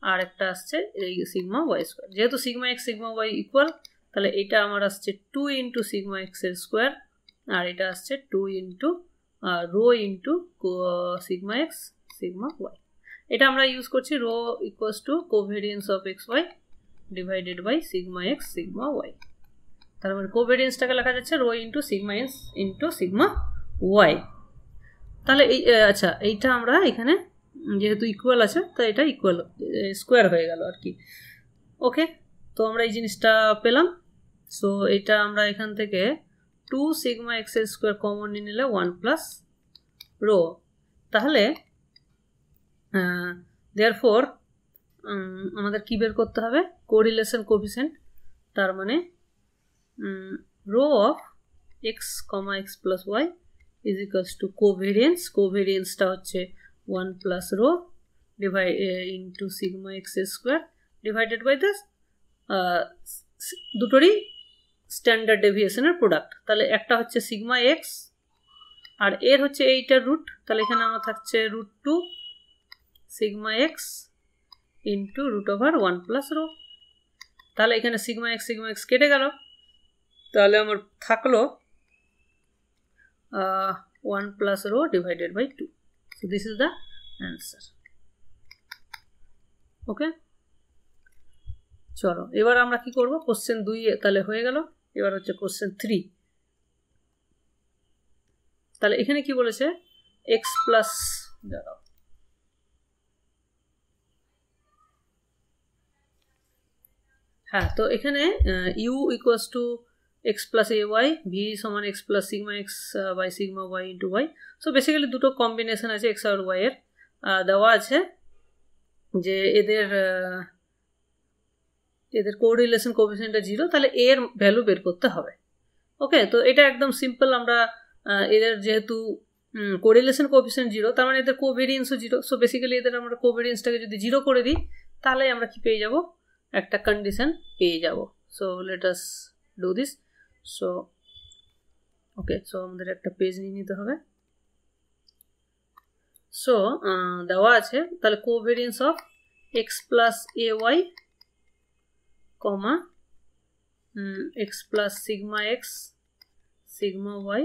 আর একটা আসছে এই সিগমা ওয়াই স্কোয়ার। যেহেতু sigma x sigma y equal, তাহলে এটা আমার আসছে 2 ইন্টু সিগমা এক্স এর স্কোয়ার, আর এটা আসছে 2 into rho into sigma x sigma Y. এটা আমরা ইউজ করছি rho equals to covariance of x y divided by sigma x sigma y. তার মানে কোভেরিয়েন্সটাকে লেখা যাচ্ছে rho into sigma x into sigma Y. তাহলে এই আচ্ছা, এইটা আমরা এখানে যেহেতু ইকুয়াল আছে তাই এটা ইকুয়াল স্কোয়ার হয়ে গেল আর কি। ওকে, তো আমরা এই জিনিসটা পেলাম। সো এটা আমরা এখান থেকে 2 সিগমা এক্স স্কোয়ার কমন নিয়ে নিলে 1 প্লাস রো। তাহলে দেয়ারফর আমাদের কি বের করতে হবে, কোরিলেশন কোএফিসিয়েন্ট। তার মানে rho of x comma x plus y is equals to covariance. কোভেরিয়েন্সটা হচ্ছে 1 plus rho divide into sigma x square divided by this দুটোরই স্ট্যান্ডার্ড ডেভিয়েশনের প্রোডাক্ট। তাহলে একটা হচ্ছে সিগমা এক্স আর এর হচ্ছে এইটার রুট, তাহলে এখানে আমার থাকছে √2 sigma x into root over 1 plus rho. তাহলে এখানে সিগমা এক্স কেটে গেল, তাহলে আমার থাকলো 1 plus rho divided by 2. So this is the answer. ওকে, চলো এবার আমরা কি করব, কোশ্চেন 2 তাহলে হয়ে গেল। এবার হচ্ছে কোশ্চেন 3। তাহলে এখানে কি বলেছে, x প্লাস, হ্যাঁ, তো এখানে u equals to x plus A y, v সমান x plus sigma x by sigma y into y. So basically দুটো কম্বিনেশন আছে এক্স আর ওয়াই এর, দেওয়া আছে যে এদের কোরিলেশন কোএফিসিয়েন্টটা 0, তাহলে এর ভ্যালু বের করতে হবে। ওকে, তো এটা একদম সিম্পল, আমরা এদের যেহেতু কোরিলেশন কোএফিসিয়েন্ট 0, তার মানে এদের কোভেরিয়েন্সও 0। সো বেসিক্যালি এদের আমরা কোভেরিয়েন্সটাকে যদি 0 করে দিই তাহলে আমরা কি পেয়ে যাব, একটা কন্ডিশন পেয়ে যাব। So let us do this. So okay, so আমাদের একটা পেজ নিয়ে নিতে হবে। সো দেওয়া আছে তাহলে covariance of x plus A Y comma x plus sigma x sigma Y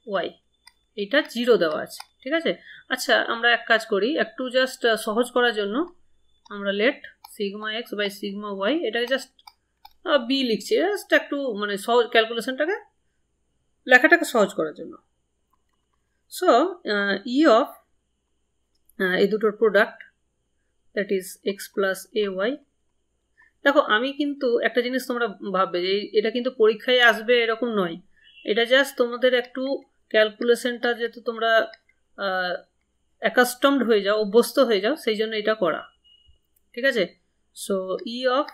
Y, এটা 0 দেওয়া আছে। ঠিক আছে, আচ্ছা আমরা এক কাজ করি, একটু জাস্ট সহজ করার জন্য আমরা let sigma x by sigma Y এটাকে জাস্ট বি লিখছি, জাস্ট একটু মানে সহজ ক্যালকুলেশনটাকে লেখাটাকে সহজ করার জন্য। সো ই অফ এই দুটোর product that is X plus A Y. দেখো আমি কিন্তু একটা জিনিস তোমরা ভাববে যে এটা কিন্তু পরীক্ষায় আসবে এরকম নয়, এটা জাস্ট তোমাদের একটু ক্যালকুলেশনটা যেহেতু তোমরা অ্যাকাস্টমড হয়ে যাও, অভ্যস্ত হয়ে যাও, সেই জন্য এটা করা। ঠিক আছে, so E of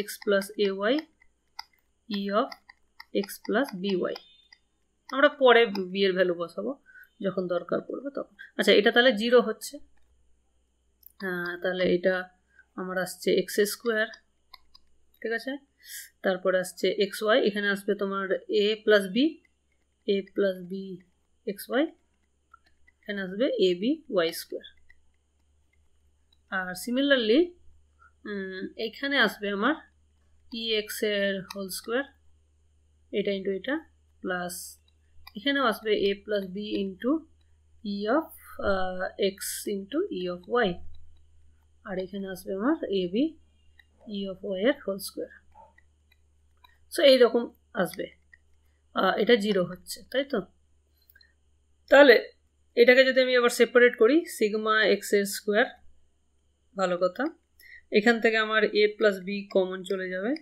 x plus A Y E of x plus B Y, আমরা পরে বি এর ভ্যালু বসাবো যখন দরকার পড়বে তখন। আচ্ছা এটা তাহলে 0 হচ্ছে, তাহলে এটা আমার আসছে এক্স স্কোয়ার। ঠিক আছে, তারপরে আসছে এক্স ওয়াই, এখানে আসবে তোমার a plus b x y, এখানে আসবে এ বি ওয়াই স্কোয়ার। আর সিমিলারলি এইখানে আসবে আমার ই এক্স এর হোল স্কোয়ার, এটা ইন্টু এটা, প্লাস এখানেও আসবে a plus B into E of x into E of y, আর এখানে আসবে আমার a b E of y এর হোল স্কোয়ার। সো এইরকম আসবে, এটা 0 হচ্ছে, তাই তো? তাহলে এটাকে যদি আমি আবার সেপারেট করি, সিগমা এক্স এর স্কোয়ার, ভালো কথা, এখান থেকে আমার এ প্লাস বি কমন চলে যাবে,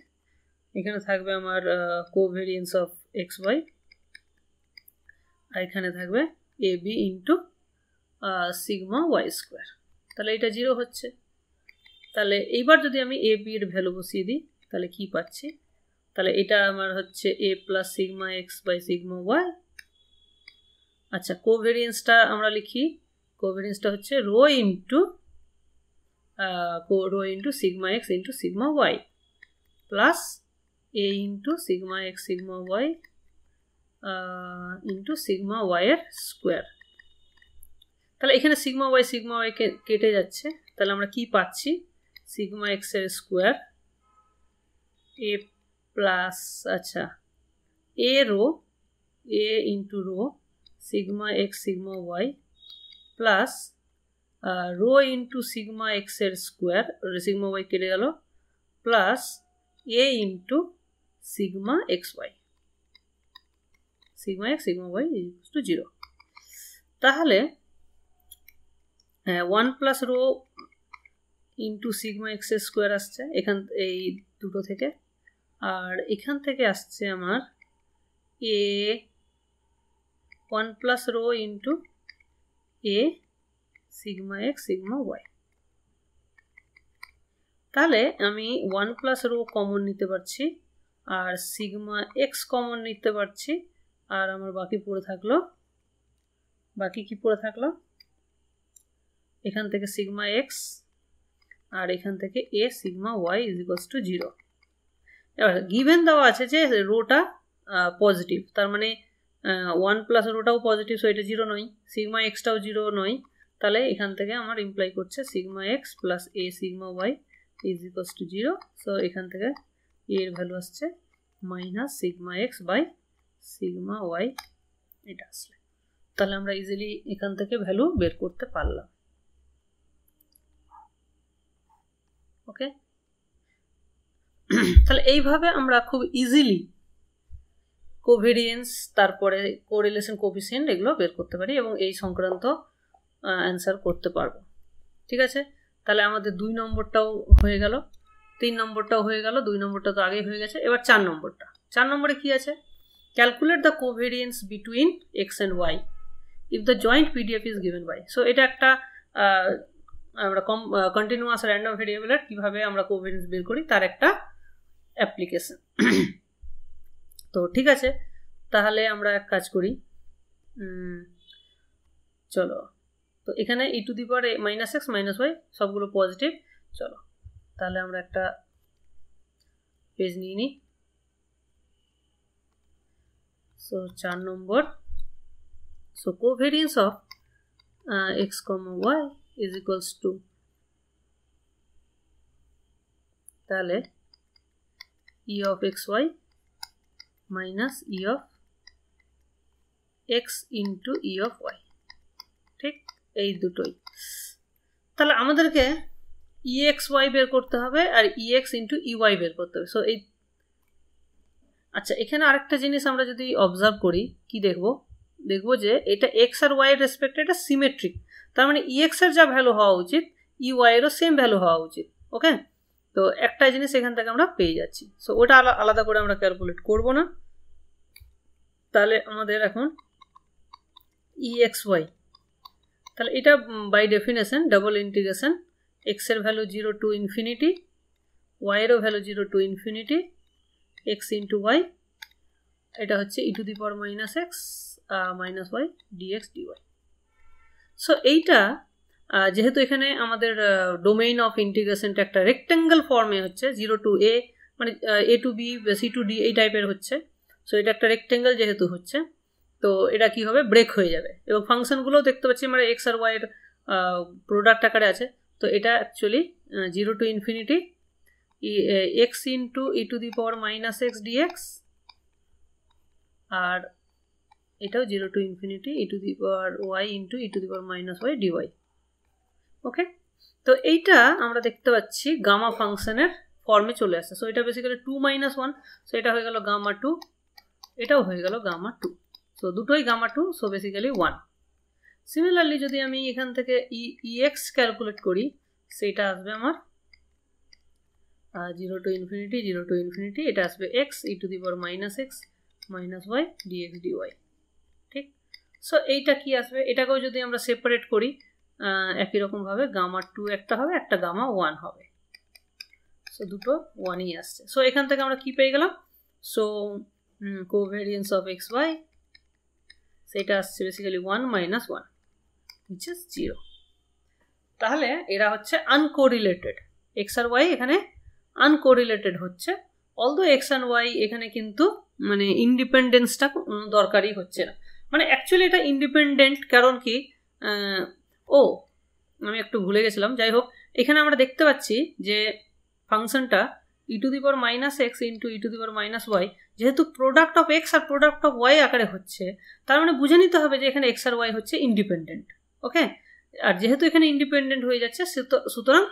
এখানে থাকবে আমার কোভেরিয়েন্স অফ এক্স ওয়াই, আর এখানে থাকবে a b into sigma y square. তাহলে এটা 0 হচ্ছে। তাহলে এইবার যদি আমি এ বি এর ভ্যালু বসিয়ে দিই তাহলে কি পাচ্ছি, তাহলে এটা আমার হচ্ছে a plus sigma x by sigma y. আচ্ছা কোভেরিয়েন্সটা আমরা লিখি, কোভেরিয়েন্সটা হচ্ছে rho into sigma x into sigma y plus a into sigma x sigma y into sigma y এর স্কোয়ার। তাহলে এখানে সিগমা ওয়াই কেটে যাচ্ছে, তাহলে আমরা কি পাচ্ছি, সিগমা এক্স এর স্কোয়ার এ প্লাস, আচ্ছা a rho a into rho sigma x sigma y plus rho into sigma x এর স্কোয়ার, সিগমা ওয়াই কেটে গেল, plus a into sigma x y, sigma x sigma y equals to 0। তাহলে 1 plus rho into sigma x এর square আসছে এখান এই দুটো থেকে, আর এখান থেকে আসছে আমার এ 1 প্লাস রো ইন্টু এ সিগমা এক্স সিগমা ওয়াই। তাহলে আমি 1 প্লাস রো কমন নিতে পারছি, আর সিগমা এক্স কমন নিতে পারছি, আর আমার বাকি পড়ে থাকলো, বাকি কি পড়ে থাকলো, এখান থেকে সিগমা এক্স আর এখান থেকে a sigma Y is equals to 0। এবার গিভেন দেওয়া আছে যে রোটা পজিটিভ, তার মানে 1 প্লাস রোটাও পজিটিভ, সো এটা 0 নয়, সিগমা এক্সটাও 0 নয়, তাহলে এখান থেকে আমার ইমপ্লাই করছে sigma X plus A sigma Y is equals to 0। So এখান থেকে এর ভ্যালু আসছে minus sigma x by sigma Y, এটা আসলে তাহলে আমরা ইজিলি এখান থেকে ভ্যালু বের করতে পারলাম। ওকে, তাহলে এইভাবে আমরা খুব ইজিলি কোভেরিয়েন্স তারপরে কোরিলেশন কোএফিসিয়েন্ট এগুলো বের করতে পারি এবং এই সংক্রান্ত অ্যান্সার করতে পারবো। ঠিক আছে, তাহলে আমাদের 2 নম্বরটাও হয়ে গেল, 3 নম্বরটাও হয়ে গেল, 2 নম্বরটা তো আগেই হয়ে গেছে। এবার 4 নম্বরটা, 4 নম্বরে কি আছে, calculate the covariance between X and Y if the joint PDF is given by. So এটা একটা আমরা কন্টিনিউয়াস র্যান্ডম ভেরিয়েবলের কিভাবে আমরা কোভেরিয়েন্স বের করি তার একটা অ্যাপ্লিকেশন। তো ঠিক আছে, তাহলে আমরা এক কাজ করি, চলো, তো এখানে e to the power minus X minus Y সবগুলো পজিটিভ। চলো তাহলে আমরা একটা পেজ নিয়ে নিই। So 4 number, so covariance of x, y is equals to, তাহলে e of xy minus e of x into e of y, ঠিক, এই দুটোই। তাহলে আমাদেরকে exy বের করতে হবে আর ex into ey বের করতে হবে। সো এই, আচ্ছা, এখানে আরেকটা জিনিস আমরা যদি অবজার্ভ করি, কি দেখবো যে এটা x আর y এর রেসপেক্টে এটা সিমেট্রিক, তার মানে ex এর যা ভ্যালু হওয়া উচিত ey এরও সেম ভ্যালু হওয়া উচিত। ওকে, তো একটা জিনিস এখান থেকে আমরা পেয়ে যাচ্ছি। সো ওটা আলাদা করে আমরা ক্যালকুলেট করব না। তাহলে আমাদের এখন exy, তাহলে এটা by definition double integration x এর ভ্যালু 0 টু ইনফিনিটি, y এরও value 0 to infinity, x into y, এটা হচ্ছে e to the power minus X minus Y DX DY. So এইটা যেহেতু এখানে আমাদের ডোমেইন অফ ইন্টিগ্রেশনটা একটা রেক্টেঙ্গেল ফর্মে হচ্ছে, 0 টু এ মানে a to b, c to d এই টাইপের হচ্ছে। সো এটা একটা রেক্টেঙ্গেল যেহেতু হচ্ছে, তো এটা কি হবে, ব্রেক হয়ে যাবে। এবং ফাংশনগুলোও দেখতে পাচ্ছি আমরা এক্স আর ওয়াই এর প্রোডাক্ট আকারে আছে। তো এটা actually 0 to infinity x into e to the power minus x dx, আর এটাও 0 to infinity e to the power y into e to the power minus y dy. Okay, তো এইটা আমরা দেখতে পাচ্ছি গামা ফাংশনের ফর্মে চলে আসছে। সো এটা বেসিক্যালি 2 মাইনাস 1, সো এটা হয়ে গেল গামা 2, এটাও হয়ে গেল গামা 2, সো দুটোই গামা 2, সো বেসিক্যালি 1। সিমিলারলি যদি আমি এখান থেকে ex ক্যালকুলেট করি, সেটা আসবে আমার 0 টু ইনফিনিটি 0 টু ইনফিনিটি, এটা আসবে x E to the power minus X minus Y DX DY, ঠিক। সো এইটা কি আসবে, এটাকেও যদি আমরা সেপারেট করি একই রকমভাবে গামা 2 একটা হবে, একটা গামা 1 হবে। সো দুটো 1ই আসছে। সো এখান থেকে আমরা কি পেয়ে গেলাম, so covariance of x Y সেটা আসছে বেসিক্যালি 1 মাইনাস 1 which is 0। তাহলে এরা হচ্ছে আনকোরিলেটেড, এক্স আর ওয়াই এখানে আনকোরিলেটেড হচ্ছে, অলদো এক্স অ্যান্ড ওয়াই এখানে কিন্তু মানে ইন্ডিপেন্ডেন্সটা দরকারই হচ্ছে না। মানে অ্যাকচুয়ালি এটা ইন্ডিপেন্ডেন্ট, কারণ কি, আমি একটু ভুলে গেছিলাম, যাই হোক, এখানে আমরা দেখতে পাচ্ছি যে ফাংশনটা e to the power minus x into e to the power minus y, যেহেতু প্রোডাক্ট অফ এক্স আর প্রোডাক্ট অফ ওয়াই আকারে হচ্ছে, তার মানে বুঝে নিতে হবে যে এখানে এক্স আর ওয়াই হচ্ছে ইন্ডিপেন্ডেন্ট। ওকে, আর যেহেতু এখানে ইন্ডিপেন্ডেন্ট হয়ে যাচ্ছে, সুতরাং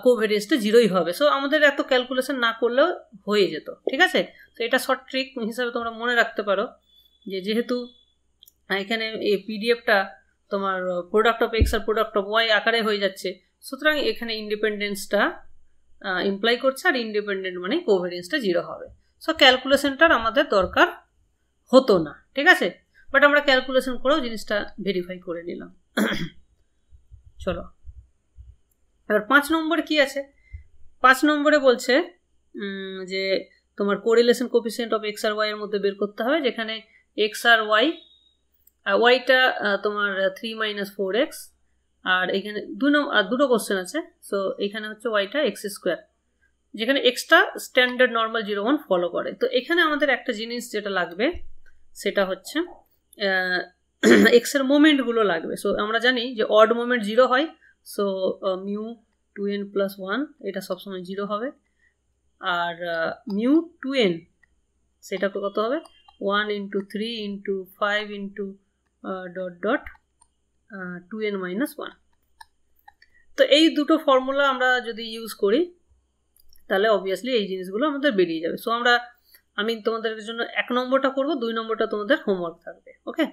কোভেরিয়েন্সটা 0ই হবে। সো আমাদের এত ক্যালকুলেশন না করলেও হয়ে যেত, ঠিক আছে। তো এটা শর্ট ট্রিক হিসাবে তোমরা মনে রাখতে পারো যে যেহেতু এখানে এই পিডিএফটা তোমার প্রোডাক্ট অফ এক্স আর প্রোডাক্ট অফ ওয়াই আকারে হয়ে যাচ্ছে, সুতরাং এখানে ইন্ডিপেন্ডেন্সটা ইমপ্লাই করছে, আর ইন্ডিপেন্ডেন্ট মানে কোভেরিয়েন্সটা 0 হবে। সো ক্যালকুলেশনটার আমাদের দরকার হতো না, ঠিক আছে, বাট আমরা ক্যালকুলেশন করেও জিনিসটা ভেরিফাই করে নিলাম। চলো এবার 5 নম্বরে কি আছে, 5 নম্বরে বলছে যে তোমার কোরিলেশন কোফিসিয়েন্ট অফ এক্স আর ওয়াই এর মধ্যে বের করতে হবে, যেখানে এক্স আর ওয়াই, ওয়াইটা তোমার 3 মাইনাস 4x, আর এখানে দুটো কোশ্চেন আছে। সো এখানে হচ্ছে ওয়াইটা এক্স স্কোয়ার, যেখানে এক্সটা স্ট্যান্ডার্ড নর্মাল 0 1 ফলো করে। তো এখানে আমাদের একটা জিনিস যেটা লাগবে সেটা হচ্ছে এক্সের মোমেন্টগুলো লাগবে। সো আমরা জানি যে অড মোমেন্ট 0 হয়, সো মিউ 2n প্লাস 1 এটা সবসময় 0 হবে, আর মিউ 2n সেটা কত হবে 1 into 3 into 5 into dot dot 2n minus 1। তো এই দুটো ফর্মুলা আমরা যদি ইউজ করি তাহলে অবভিয়াসলি এই জিনিসগুলো আমাদের বেরিয়ে যাবে। সো আমি তোমাদের জন্য 1 নম্বরটা করব, 2 নম্বরটা তোমাদের হোমওয়ার্ক থাকবে। ওকে,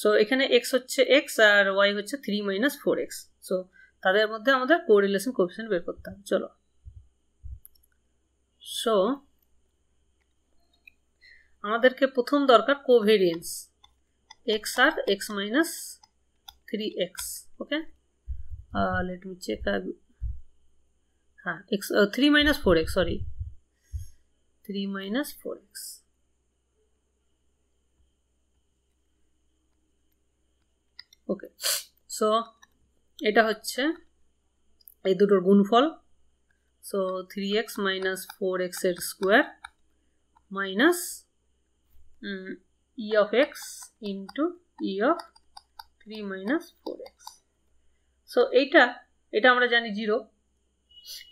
সো এখানে এক্স হচ্ছে এক্স আর ওয়াই হচ্ছে 3 মাইনাস 4x। সো তাদের মধ্যে আমাদের কোরিলেশন কোএফিসিয়েন্ট বের করতে হবে। চলো, সো আমাদেরকে প্রথম দরকার কোভেরিয়েন্স এক্স আর এক্স মাইনাস 3x। ওকে, লেট মি চেক। হ্যাঁ, x 3 minus 4x, sorry 3 minus 4x। ওকে, সো এটা হচ্ছে এই দুটোর গুণফল। সো 3x minus 4x এর square minus e of x into e of 3 minus 4x। So এটা আমরা জানি 0,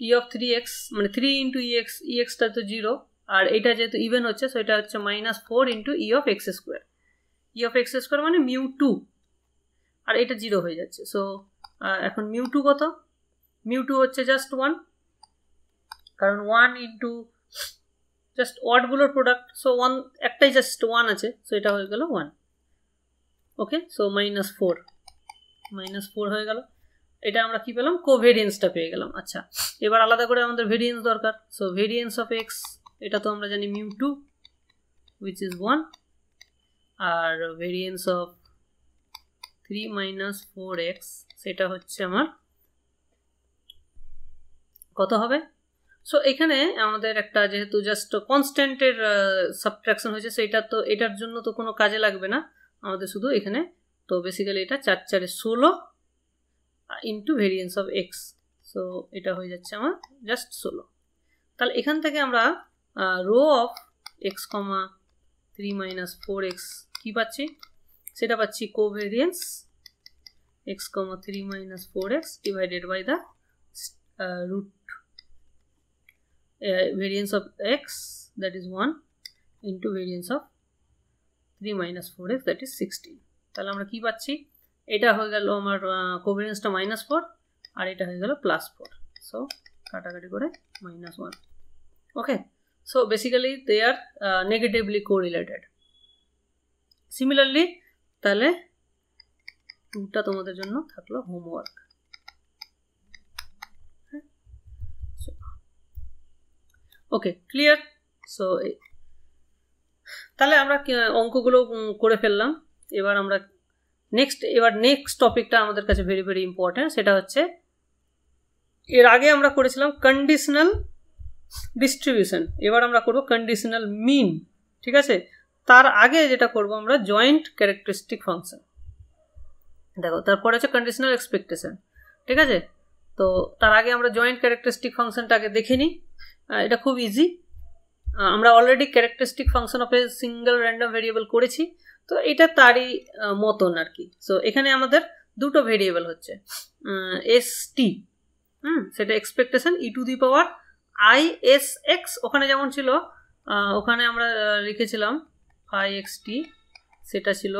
e of 3x মানে 3 into ex টা তো 0, আর এটা যেহেতু ইভেন হচ্ছে সো এটা হচ্ছে -4 into e of x square. e of x square মানে μ2, আর এটা 0 হয়ে যাচ্ছে। সো এখন μ2 কত? μ2 হচ্ছে জাস্ট 1, কারণ 1 ইন্টু জাস্ট ওয়ার্ডগুলোর প্রোডাক্ট, সো 1 একটাই জাস্ট 1 আছে, সো এটা হয়ে গেল 1। ওকে, সো -4 হয়ে গেল। এটা আমরা কি পেলাম? কোভেরিয়েন্সটা পেয়ে গেলাম। আচ্ছা, এবার আলাদা করে আমাদের ভেরিয়েন্স দরকার। সো ভেরিয়েন্স অফ x, এটা তো আমরা জানি μ2 which is 1, আর ভেরিয়েন্স অফ 3 minus 4x সেটা হচ্ছে আমার কত হবে? সো এখানে আমাদের একটা যেহেতু জাস্ট কনস্ট্যান্টের সাবট্রাকশন হয়েছে, সেটা তো এটার জন্য তো কোনো কাজে লাগবে না আমাদের, শুধু এখানে তো বেসিক্যালি এটা 4 4 16 into variance of x, so এটা হয়ে যাচ্ছে আমার জাস্ট 16। তাহলে এখান থেকে আমরা rho of x comma 3 minus 4x কি পাচ্ছি? সেটা পাচ্ছি covariance x comma 3 minus 4x divided by the root variance of x, that is 1, into variance of 3 minus 4x, that is 16। তাহলে আমরা কি পাচ্ছি? এটা হয়ে গেল আমার কোভেরিয়েন্সটা -4, আর এটা হয়ে গেল +4, সো কাটাকাটি করে -1। Okay, so basically they are negatively correlated. Similarly তাহলে 2টা তোমাদের জন্য থাকলো হোমওয়ার্ক। ওকে, ক্লিয়ার? সো তাহলে আমরা অঙ্কগুলো করে ফেললাম। এবার আমরা নেক্সট টপিকটা আমাদের কাছে ভেরি ভেরি ইম্পর্টেন্ট, সেটা হচ্ছে এর আগে আমরা করেছিলাম কন্ডিশনাল ডিস্ট্রিবিউশন, এবার আমরা করব কন্ডিশনাল মিন। ঠিক আছে, তার আগে যেটা করব আমরা জয়েন্ট ক্যারেক্টারিস্টিক ফাংশন। দেখো, তারপরে আছে কন্ডিশনাল এক্সপেকটেশন। ঠিক আছে, তো তার আগে আমরা জয়েন্ট ক্যারেক্টারিস্টিক ফাংশনটাকে দেখে নিই। এটা খুব ইজি, আমরা already characteristic function of a single random variable করেছি, তো এটা তারই মতন আর কি। সো এখানে আমাদের দুটো ভেরিয়েবল হচ্ছে st, সেটা expectation e to the power isx, ওখানে যেমন ছিল ওখানে আমরা লিখেছিলাম xt, সেটা ছিল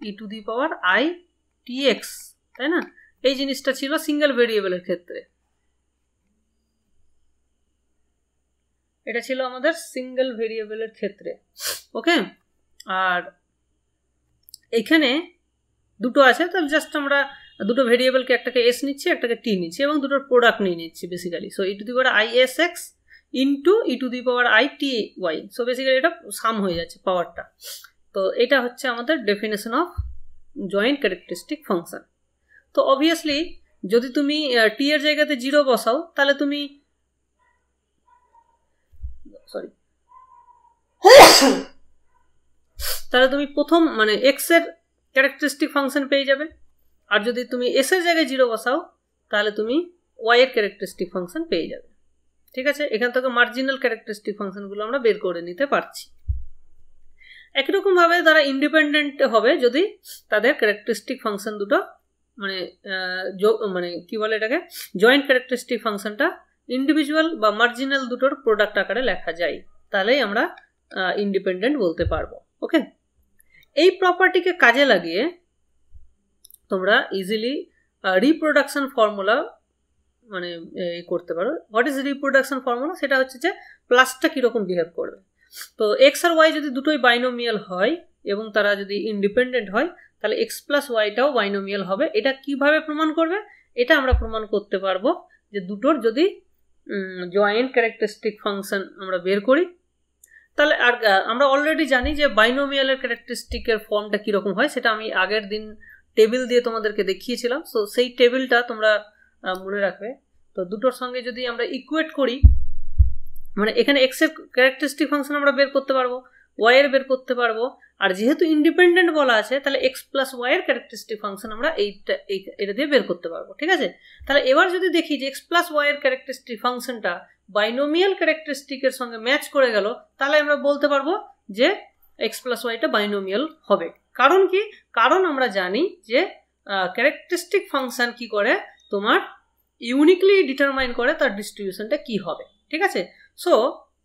e to the power itx, তাই না? এই জিনিসটা ছিল সিঙ্গেল ভেরিয়েবলের ক্ষেত্রে, এটা ছিল আমাদের সিঙ্গেল ভেরিয়েবলের ক্ষেত্রে। ওকে, আর এখানে দুটো আছে, তাহলে জাস্ট আমরা দুটো ভেরিয়েবলকে, একটাকে s নিচ্ছি, একটাকে t নিচ্ছি, এবং দুটোর প্রোডাক্ট নিয়ে নিচ্ছি basically. So e to the power isx into e to the power ity, so basically এটা সাম হয়ে যাচ্ছে পাওয়ারটা। তো এটা হচ্ছে আমাদের definition of joint characteristic function. তো অবভিয়াসলি যদি তুমি t এর জায়গাতে 0 বসাও, তাহলে তুমি প্রথম মানে x এর ক্যারেক্টারিস্টিক ফাংশন পেয়ে যাবে, আর যদি তুমি s এর জায়গায় 0 বসাও তাহলে তুমি y এর ক্যারেক্টারিস্টিক ফাংশন পেয়ে যাবে। ঠিক আছে, এখান থেকে মার্জিনাল ক্যারেক্টারিস্টিক ফাংশনগুলো আমরা বের করে নিতে পারছি। একই রকম ভাবে তারা ইন্ডিপেন্ডেন্ট হবে যদি তাদের ক্যারেক্টারিস্টিক ফাংশন দুটো মানে কি বলে এটাকে, জয়েন্ট ক্যারেক্টারিস্টিক ফাংশনটা ইন্ডিভিজুয়াল বা মার্জিনাল দুটোর প্রোডাক্ট আকারে লেখা যায়, তাহলেই আমরা ইন্ডিপেন্ডেন্ট বলতে পারবো। ওকে, এই প্রপার্টিকে কাজে লাগিয়ে তোমরা ইজিলি রিপ্রোডাকশন ফর্মুলা মানে করতে পারো। What is reproduction formula? সেটা হচ্ছে যে প্লাসটা কিরকম বিহেভ করবে। তো এক্স আর ওয়াই যদি দুটোই বাইনোমিয়াল হয় এবং তারা যদি ইন্ডিপেন্ডেন্ট হয়, তাহলে এক্স প্লাস ওয়াইটাও বাইনোমিয়াল হবে। এটা কিভাবে প্রমাণ করবে? এটা আমরা প্রমাণ করতে পারবো যে দুটোর যদি জয়েন্ট ক্যারেক্টারিস্টিক ফাংশন আমরা বের করি, তাহলে আর আমরা অলরেডি জানি যে বাইনোমিয়ালের ক্যারেক্টারিস্টিকের ফর্মটা কীরকম হয়, সেটা আমি আগের দিন টেবিল দিয়ে তোমাদেরকে দেখিয়েছিলাম। সো সেই টেবিলটা তোমরা মনে রাখবে। তো দুটোর সঙ্গে যদি আমরা ইকুয়েট করি, মানে এখানে এক্স এর ক্যারেক্টারিস্টিক ফাংশন আমরা বের করতে পারবো, ওয়াই এর বের করতে পারবো। আর যেহেতু ইন্ডিপেন্ডেন্ট বলা আছে তাহলে এক্স প্লাস ওয়াই এর ক্যারেক্টারিস্টিক ফাংশন আমরা এটা দিয়ে বের করতে পারবো। ঠিক আছে, তাহলে এবার যদি দেখি যে এক্স প্লাস ওয়াই এর ক্যারেক্টারিস্টিক ফাংশনটা বাইনোমিয়াল ক্যারেক্টারিস্টিকের সঙ্গে ম্যাচ করে গেল, তাহলে আমরা বলতে পারবো যে এক্স প্লাস ওয়াইটা বাইনোমিয়াল হবে। কারণ কি, কারণ আমরা জানি যে ক্যারেক্টারিস্টিক ফাংশন কি করে, তোমার ইউনিকলি ডিটারমাইন করে তার ডিস্ট্রিবিউশনটা কি হবে। ঠিক আছে, সো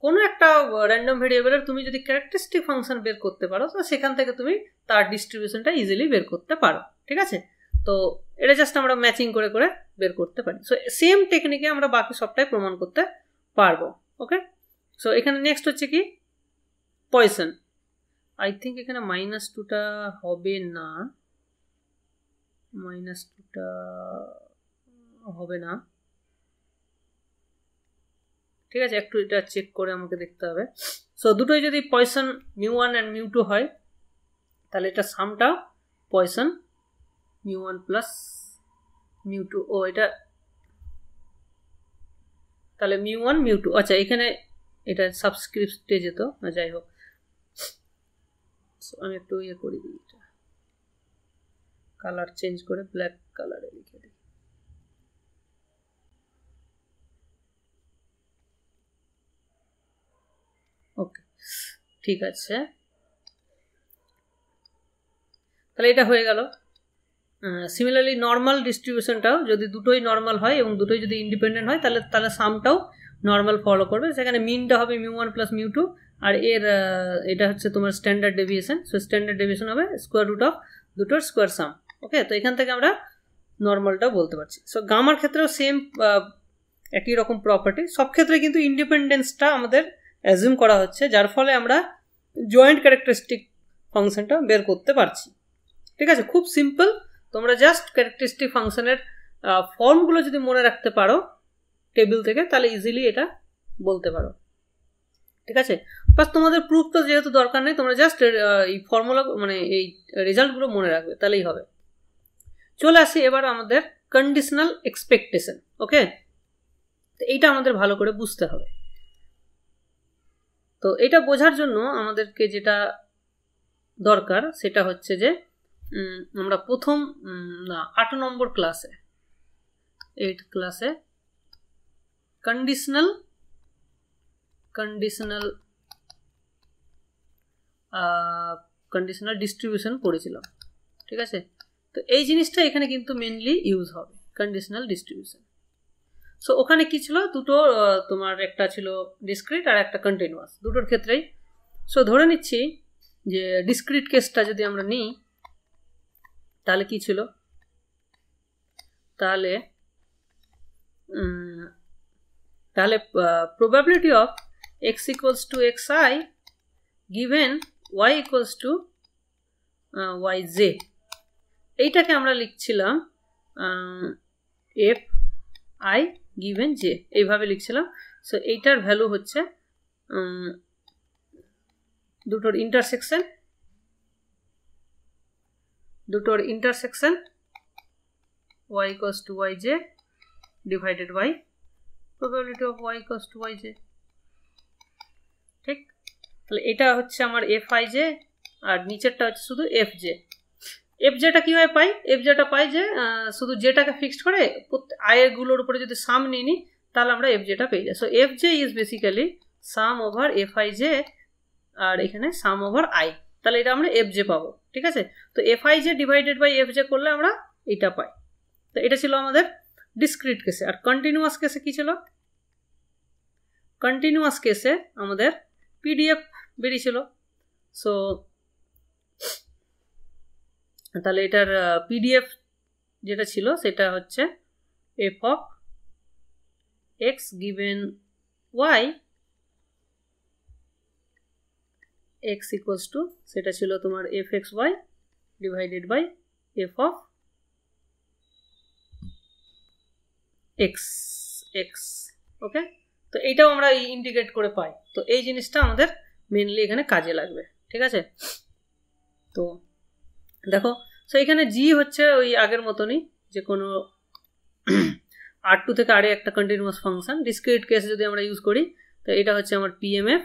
কোনো একটা র্যান্ডম ভেরিয়েবলের তুমি যদি ক্যারেক্টারিস্টিক ফাংশন বের করতে পারো তো সেখান থেকে তুমি তার ডিস্ট্রিবিউশনটা ইজিলি বের করতে পারো। ঠিক আছে, তো এটা জাস্ট আমরা ম্যাচিং করে করে বের করতে পারি। সো সেম টেকনিকে আমরা বাকি সবটাই প্রমাণ করতে পারবো। ওকে, সো এখানে নেক্সট হচ্ছে কি পয়সন। আই থিঙ্ক এখানে -2টা হবে না, -2টা হবে না। ঠিক আছে, একটু এটা চেক করে আমাকে দেখতে হবে। সো দুটোই যদি পয়সন μ1 অ্যান্ড μ2 হয় তাহলে এটা সামটা পয়সন μ1 প্লাস μ2। ও এটা তাহলে μ1 μ2। আচ্ছা, এখানে এটা সাবস্ক্রিপ্টে যেত না, যাই হোক আমি একটু ইয়ে করে দিই, এটা কালার চেঞ্জ করে ব্ল্যাক কালারে লিখে দিই। ওকে, ঠিক আছে, তাহলে এটা হয়ে গেল। সিমিলারলি নর্মাল ডিস্ট্রিবিউশনটাও যদি দুটোই নর্মাল হয় এবং দুটোই যদি ইন্ডিপেন্ডেন্ট হয় তাহলে সামটাও নর্মাল ফলো করবে। সেখানে মিনটা হবে μ1 প্লাস μ2, আর এর এটা হচ্ছে তোমার standard deviation. So standard deviation হবে স্কোয়ার রুট অফ দুটোর স্কোয়ার সাম। ওকে, তো এখান থেকে আমরা নর্মালটাও বলতে পারছি। সো গামার ক্ষেত্রেও সেম একই রকম প্রপার্টি, সব ক্ষেত্রে কিন্তু ইন্ডিপেন্ডেন্সটা আমাদের অ্যাজিউম করা হচ্ছে, যার ফলে আমরা জয়েন্ট ক্যারেক্টারিস্টিক ফাংশনটা বের করতে পারছি। ঠিক আছে, খুব সিম্পল। তোমরা জাস্ট ক্যারেক্টারিস্টিক ফাংশনের ফর্মগুলো যদি মনে রাখতে পারো টেবিল থেকে তাহলে ইজিলি এটা বলতে পারো। ঠিক আছে, বাস তোমাদের প্রুফ তো যেহেতু দরকার নেই, তোমরা জাস্ট এই ফর্মুলা মানে এই রেজাল্টগুলো মনে রাখবে তাহলেই হবে। চলে আসি এবার আমাদের কন্ডিশনাল এক্সপেকটেশন। ওকে, তো এইটা আমাদের ভালো করে বুঝতে হবে। তো এটা বোঝার জন্য আমাদেরকে যেটা দরকার সেটা হচ্ছে যে আমরা প্রথম 8 নম্বর ক্লাসে 8 ক্লাসে কন্ডিশনাল ডিস্ট্রিবিউশন পড়েছিলাম। ঠিক আছে, তো এই জিনিসটা এখানে কিন্তু মেনলি ইউজ হবে, কন্ডিশনাল ডিস্ট্রিবিউশন। সো ওখানে কি ছিল, দুটো তোমার একটা ছিল ডিসক্রিট আর একটা কন্টিনিউয়াস, দুটোর ক্ষেত্রেই। সো ধরে নিচ্ছি যে ডিসক্রিট কেসটা যদি আমরা নিই তাহলে কি ছিল, তাহলে probability of x equals to xi given y equals to yj, এইটাকে আমরা লিখছিলাম f i given j, এইভাবে লিখছিলাম। সো এইটার ভ্যালু হচ্ছে দুটোর intersection y equals to yj divided by probability of y equals to yj। ঠিক, তাহলে এটা হচ্ছে আমার fij আর নিচেরটা হচ্ছে শুধু fj। fjটা কিভাবে পাই, fjটা পাই যে শুধু যেটাকে ফিক্সড করে i এর গুলোর উপরে যদি সাম নিয়ে নিই তাহলে আমরা fjটা পেয়ে যাই। So fj is basically some over fij আর এখানে সাম ওভার i, তাহলে এটা আমরা fj পাবো। ঠিক আছে, তো fij ডিভাইডেড বাই fj করলে আমরা এটা পাই। তো এটা ছিল আমাদের ডিসক্রিট কেসে। আর কন্টিনিউয়াস কেসে কি ছিল, কন্টিনিউয়াস কেসে আমাদের পিডিএফ বেরিয়েছিল। সো তাহলে এটার পিডিএফ যেটা ছিল সেটা হচ্ছে f of x given y x equals to, সেটা ছিল তোমার fxy divided by f of x। Okay, তো এইটাও আমরা ইন্টিগ্রেট করে পাই। তো এই জিনিসটা আমাদের মেনলি এখানে কাজে লাগবে। ঠিক আছে, তো দেখো, সো এখানে জি হচ্ছে ওই আগের মতনই, যে কোনো R2 থেকে আরে একটা কন্টিনিউয়াস ফাংশন। ডিসক্রিট কেস যদি আমরা ইউজ করি তো এটা হচ্ছে আমার পিএমএফ,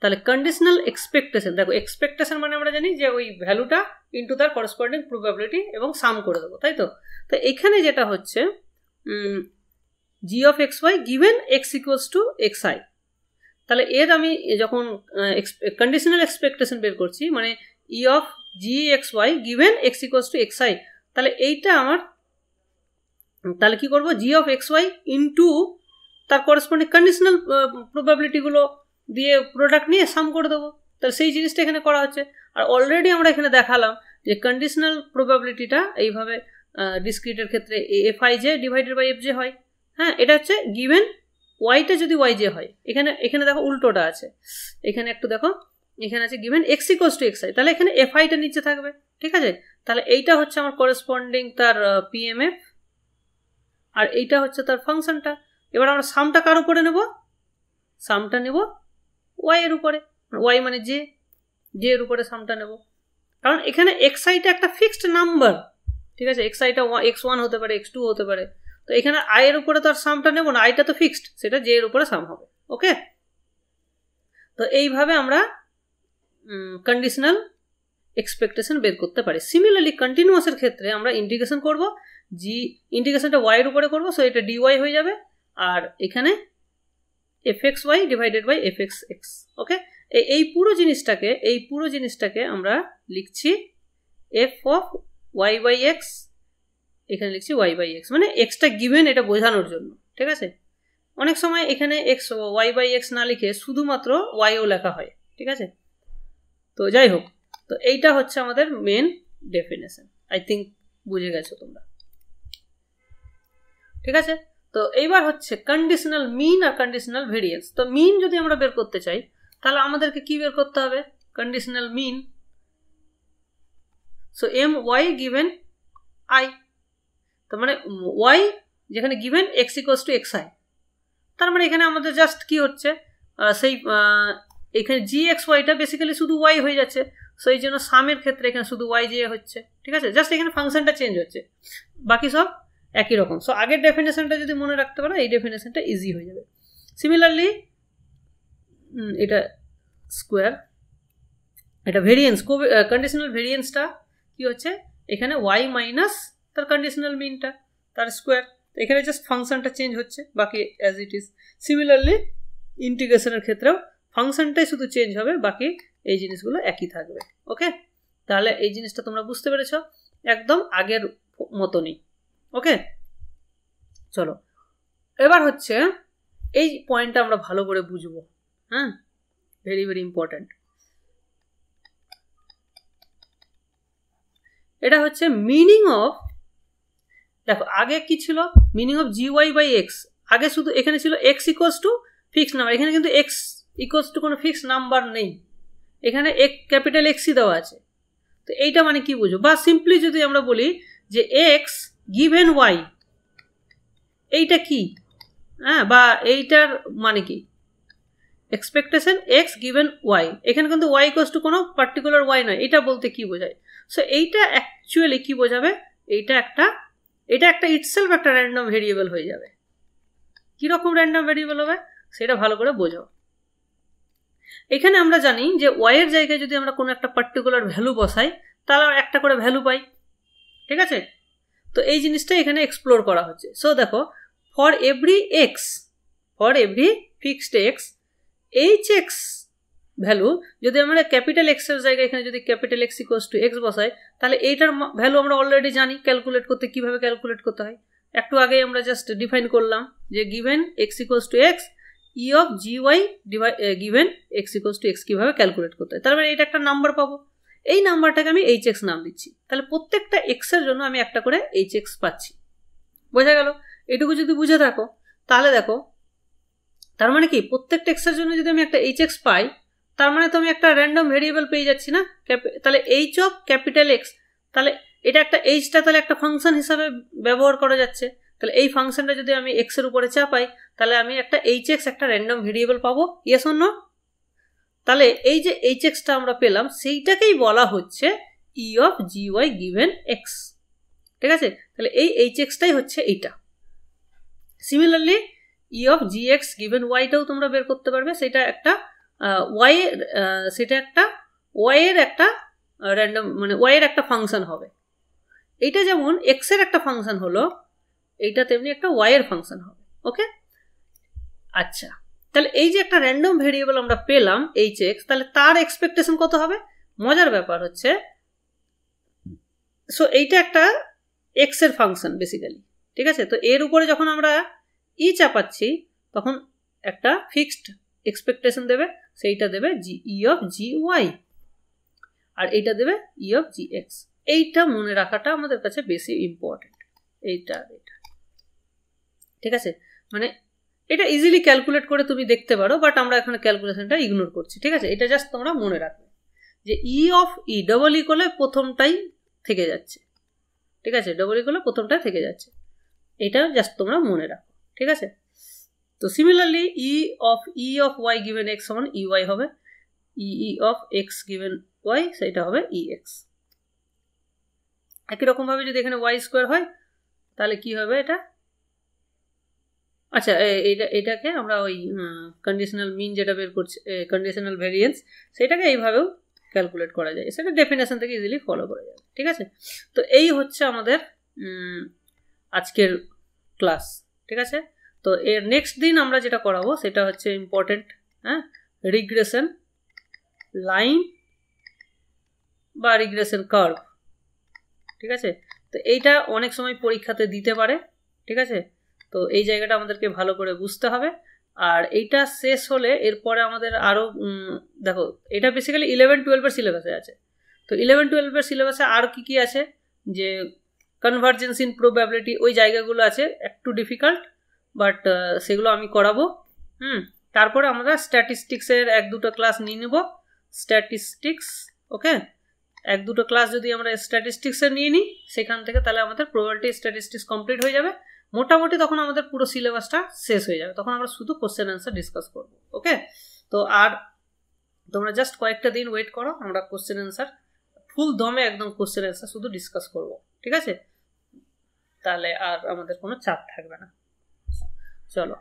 তাহলে কন্ডিশনাল এক্সপেকটেশন, দেখো এক্সপেকটেশন মানে আমরা জানি যে ওই ভ্যালুটা ইন্টু তার করসপন্ডিং প্রবাবিলিটি এবং সাম করে দেবো, তাই তো। তো এখানে যেটা হচ্ছে জি of x y given x equals to x i, তাহলে এর আমি যখন কন্ডিশনাল এক্সপেকটেশন বের করছি মানে E of G x y given x equals to x i, তাহলে এইটা আমার তাহলে কি করবো g of x y into তার করসপন্ডিং কন্ডিশনাল প্রবাবিলিটিগুলো দিয়ে প্রোডাক্ট নিয়ে সাম করে দেবো। তাহলে সেই জিনিসটা এখানে করা হচ্ছে। আর অলরেডি আমরা এখানে দেখালাম যে কন্ডিশনাল প্রবাবিলিটিটা এইভাবে ডিসক্রিটের ক্ষেত্রে F I J divided by F J হয়। হ্যাঁ, এটা হচ্ছে গিভেন ওয়াইটা যদি ওয়াই জে হয়, এখানে দেখো উল্টোটা আছে, এখানে একটু দেখো এখানে আছে given x equals to x i, তাহলে এখানে এফ আইটা নিচে থাকবে, ঠিক আছে। তাহলে এইটা হচ্ছে আমার করসপন্ডিং তার পিএমএফ আর এইটা হচ্ছে তার ফাংশনটা। এবার আমরা সামটা কার উপরে নেব, সামটা নেব ওয়াই এর উপরে, ওয়াই মানে জে এর উপরে সামটা নেব, কারণ এখানে এক্স আইটা একটা ফিক্সড নাম্বার, ঠিক আছে। এক্স আইটা এক্স ওয়ান হতে পারে, এক্স টু হতে পারে, তো এখানে আই এর উপরে তো আর সামটা নেব না, আইটা তো ফিক্সড, সেটা জে এর উপরে সাম হবে। ওকে, তো এইভাবে আমরা কন্ডিশনাল এক্সপেকটেশন বের করতে পারি। সিমিলারলি কন্টিনিউয়াসের ক্ষেত্রে আমরা ইন্টিগ্রেশন করব, জি ইন্টিগ্রেশনটা ওয়াই এর উপরে করবো, সো এটা ডিওয়াই হয়ে যাবে, আর এখানে f x y divided by f x x. Okay, এই পুরো জিনিসটাকে আমরা লিখছি f of y by x, এখানে লিখছি ওয়াই বাই এক্স, মানে এক্সটা গিভেন এটা বোঝানোর জন্য, ঠিক আছে। অনেক সময় এখানে এক্স ওয়াই বাই এক্স না লিখে শুধুমাত্র ওয়াইও লেখা হয়, ঠিক আছে। তো যাই হোক, তো এইটা হচ্ছে আমাদের মেন ডেফিনেশন, আই থিঙ্ক বুঝে গেছো তোমরা, ঠিক আছে। তো এইবার হচ্ছে কন্ডিশনাল মিন আর কন্ডিশনাল ভেরিয়েন্স। তো মিন যদি আমরা বের করতে চাই তাহলে আমাদেরকে কি বের করতে হবে, conditional mean. So M Y given I, তার মানে ওয়াই যেখানে given x equals to x I, তার মানে এখানে আমাদের জাস্ট কি হচ্ছে সেই এখানে জি এক্স ওয়াইটা বেসিক্যালি শুধু ওয়াই হয়ে যাচ্ছে, সো এই জন্য সামের ক্ষেত্রে এখানে শুধু ওয়াই যে হচ্ছে, ঠিক আছে। জাস্ট এখানে ফাংশনটা চেঞ্জ হচ্ছে, বাকি সব একই রকম। সো আগের ডেফিনেশনটা যদি মনে রাখতে পারো এই ডেফিনেশনটা ইজি হয়ে যাবে। সিমিলারলি এটা স্কোয়ার, এটা ভেরিয়েন্স, কন্ডিশনাল ভেরিয়েন্সটা কি হচ্ছে এখানে ওয়াই মাইনাস তার কন্ডিশনাল মিনটা তার স্কোয়ার, এখানে জাস্ট ফাংশনটা চেঞ্জ হচ্ছে, বাকি অ্যাজ ইট ইজ। সিমিলারলি ইন্টিগ্রেশনের ক্ষেত্রেও ফাংশনটাই শুধু চেঞ্জ হবে, বাকি এই জিনিসগুলো একই থাকবে। ওকে, তাহলে এই জিনিসটা তোমরা বুঝতে পেরেছ, একদম আগের মতনই। ওকে, চলো এবার হচ্ছে এই পয়েন্টটা আমরা ভালো করে বুঝবো। হ্যাঁ, ভেরি ভেরি ইম্পর্ট্যান্ট। এটা হচ্ছে মিনিং অফ, দেখো আগে কি ছিল, meaning of G Y by X, আগে শুধু এখানে ছিল X equals to fixed number, এখানে কিন্তু এক্স ইকুয়ালস টু কোনো ফিক্সড নাম্বার নেই, এখানে ক্যাপিটাল এক্সই দেওয়া আছে। তো এইটা মানে কি বুঝো, বা সিম্পলি যদি আমরা বলি যে এক্স গিভেন ওয়াই, এইটা কি, হ্যাঁ, বা এইটার মানে কি এক্সপেকটেশন এক্স গিভেন ওয়াই, এখানে কিন্তু ওয়াই ইকুয়ালস টু কোনো পার্টিকুলার ওয়াই নয়, এটা বলতে কি বোঝায়। সো এইটা অ্যাকচুয়ালি কি বোঝাবে, এটা একটা ইটসেলফ একটা র্যান্ডম ভেরিয়েবল হয়ে যাবে। কিরকম র্যান্ডম ভেরিয়েবল হবে সেটা ভালো করে বোঝাও। এখানে আমরা জানি যে ওয়াই এর জায়গায় যদি আমরা কোনো একটা পার্টিকুলার ভ্যালু বসাই তাহলে একটা করে ভ্যালু পাই, ঠিক আছে। তো এই জিনিসটা এখানে এক্সপ্লোর করা হচ্ছে। সো দেখো, for every fixed x H x value যদি আমরা ক্যাপিটাল এক্স এর জায়গায় এখানে যদি capital x equals to x বসাই, তাহলে এইটার ভ্যালু আমরা অলরেডি জানি ক্যালকুলেট করতে, কিভাবে ক্যালকুলেট করতে হয় একটু আগে আমরা জাস্ট ডিফাইন করলাম যে given x equals to X E of G Y given x equals to X কিভাবে ক্যালকুলেট করতে হয়। তার মানে এটা একটা নাম্বার পাবো, এই নাম্বারটাকে আমি এইচ এক্স নাম দিচ্ছি, তাহলে প্রত্যেকটা এক্স এর জন্য আমি একটা করে এইচ এক্স পাচ্ছি। বোঝা গেল? এটুকু যদি বুঝে থাকো তাহলে দেখো, তার মানে কি প্রত্যেকটা এক্স এর জন্য যদি আমি একটা এইচ এক্স পাই, তার মানে তো আমি একটা র্যান্ডম ভেরিয়েবল পেয়ে যাচ্ছি না, তাহলে এইচ অফ ক্যাপিটাল এক্স, তাহলে এটা একটা এইচটা তাহলে একটা ফাংশন হিসাবে ব্যবহার করা যাচ্ছে, তাহলে এই ফাংশনটা যদি আমি এক্স এর উপরে চাপাই তাহলে আমি একটা এইচ এক্স একটা র্যান্ডম ভেরিয়েবল পাবো, ইয়েস অর নো? তাহলে এই যে এইচ এক্সটা আমরা পেলাম সেইটাকেই বলা হচ্ছে E of G Y given x, ঠিক আছে। তাহলে এই এইচ এক্সটাই হচ্ছে এইটা। Similarly E of G x given ওয়াইটাও তোমরা বের করতে পারবে, সেটা একটা ওয়াই সেটা একটা ওয়াইয়ের একটা র্যান্ডম মানে ওয়াইয়ের একটা ফাংশন হবে। এইটা যেমন এক্সের একটা ফাংশন হলো, এইটা তেমনি একটা ওয়াইয়ের ফাংশন হবে। ওকে, আচ্ছা, তাহলে এই যে একটা র্যান্ডম ভেরিয়েবল আমরা পেলাম এইচ এক্স, তাহলে তার এক্সপেকটেশন কত হবে? মজার ব্যাপার হচ্ছে, সো এইটা একটা এক্স এর ফাংশন বেসিক্যালি, ঠিক আছে? তো এর উপরে যখন আমরা ই চাপাচ্ছি তখন একটা ফিক্সড এক্সপেকটেশন দেবে, সেইটা দেবে ই অফ জি ওয়াই, আর এইটা দেবে ই অফ জি এক্স। এইটা মনে রাখাটা আমাদের কাছে বেশি ইম্পর্টেন্ট, এইটা এটা, ঠিক আছে? মানে এটা ইজিলি ক্যালকুলেট করে তুমি দেখতে পারো, বাট আমরা এখানে ক্যালকুলেশনটা ইগনোর করছি, ঠিক আছে? এটা জাস্ট তোমরা মনে রাখবে যে ই অফ ই ডবল ই করলে প্রথমটাই থেকে যাচ্ছে, ঠিক আছে? ডবল ই করলে প্রথমটাই থেকে যাচ্ছে, এটা জাস্ট তোমরা মনে রাখো, ঠিক আছে? তো similarly E of Y given X সমান ই ওয়াই হবে, E of X given Y সেটা হবে ই এক্স। একই রকম ভাবে যদি এখানে ওয়াই স্কোয়ার হয় তাহলে কি হবে এটা? আচ্ছা, এটাকে আমরা ওই কন্ডিশনাল মিন যেটা বের করছি, কন্ডিশনাল ভেরিয়েন্স, সেটাকে এইভাবেও ক্যালকুলেট করা যায়, সেটা ডেফিনেশন থেকে ইজিলি ফলো করা যায়, ঠিক আছে? তো এই হচ্ছে আমাদের আজকের ক্লাস, ঠিক আছে? তো এর নেক্সট দিন আমরা যেটা করাবো সেটা হচ্ছে ইম্পর্টেন্ট, হ্যাঁ, রিগ্রেশন লাইন বা রিগ্রেশন কার্ভ, ঠিক আছে? তো এইটা অনেক সময় পরীক্ষাতে দিতে পারে, ঠিক আছে? তো এই জায়গাটা আমাদেরকে ভালো করে বুঝতে হবে। আর এইটা শেষ হলে এরপরে আমাদের আরও দেখো, এটা বেসিক্যালি 11-12 সিলেবাসে আছে। তো 11-12 সিলেবাসে আর কি কি আছে, যে কনভার্জেন্স ইন প্রবাবিলিটি, ওই জায়গাগুলো আছে একটু ডিফিকাল্ট, বাট সেগুলো আমি করাবো। তারপরে আমরা স্ট্যাটিস্টিক্সের 1-2টো ক্লাস নিয়ে নেব, স্ট্যাটিস্টিক্স, ওকে? 1-2টো ক্লাস যদি আমরা স্ট্যাটিস্টিক্সের নিয়ে নিই সেখান থেকে, তাহলে আমাদের প্রবাবিলিটি স্ট্যাটিস্টিক্স কমপ্লিট হয়ে যাবে মোটামুটি। তখন আমাদের পুরো সিলেবাসটা শেষ হয়ে যাবে, তখন আমরা শুধু কোশ্চেন অ্যান্সার ডিসকাস করবো, ওকে? তো আর তোমরা জাস্ট কয়েকটা দিন ওয়েট করো, আমরা কোশ্চেন অ্যান্সার ফুল দমে একদম কোশ্চেন অ্যান্সার শুধু ডিসকাস করবো, ঠিক আছে? তাহলে আর আমাদের কোনো চাপ থাকবে না। চলো।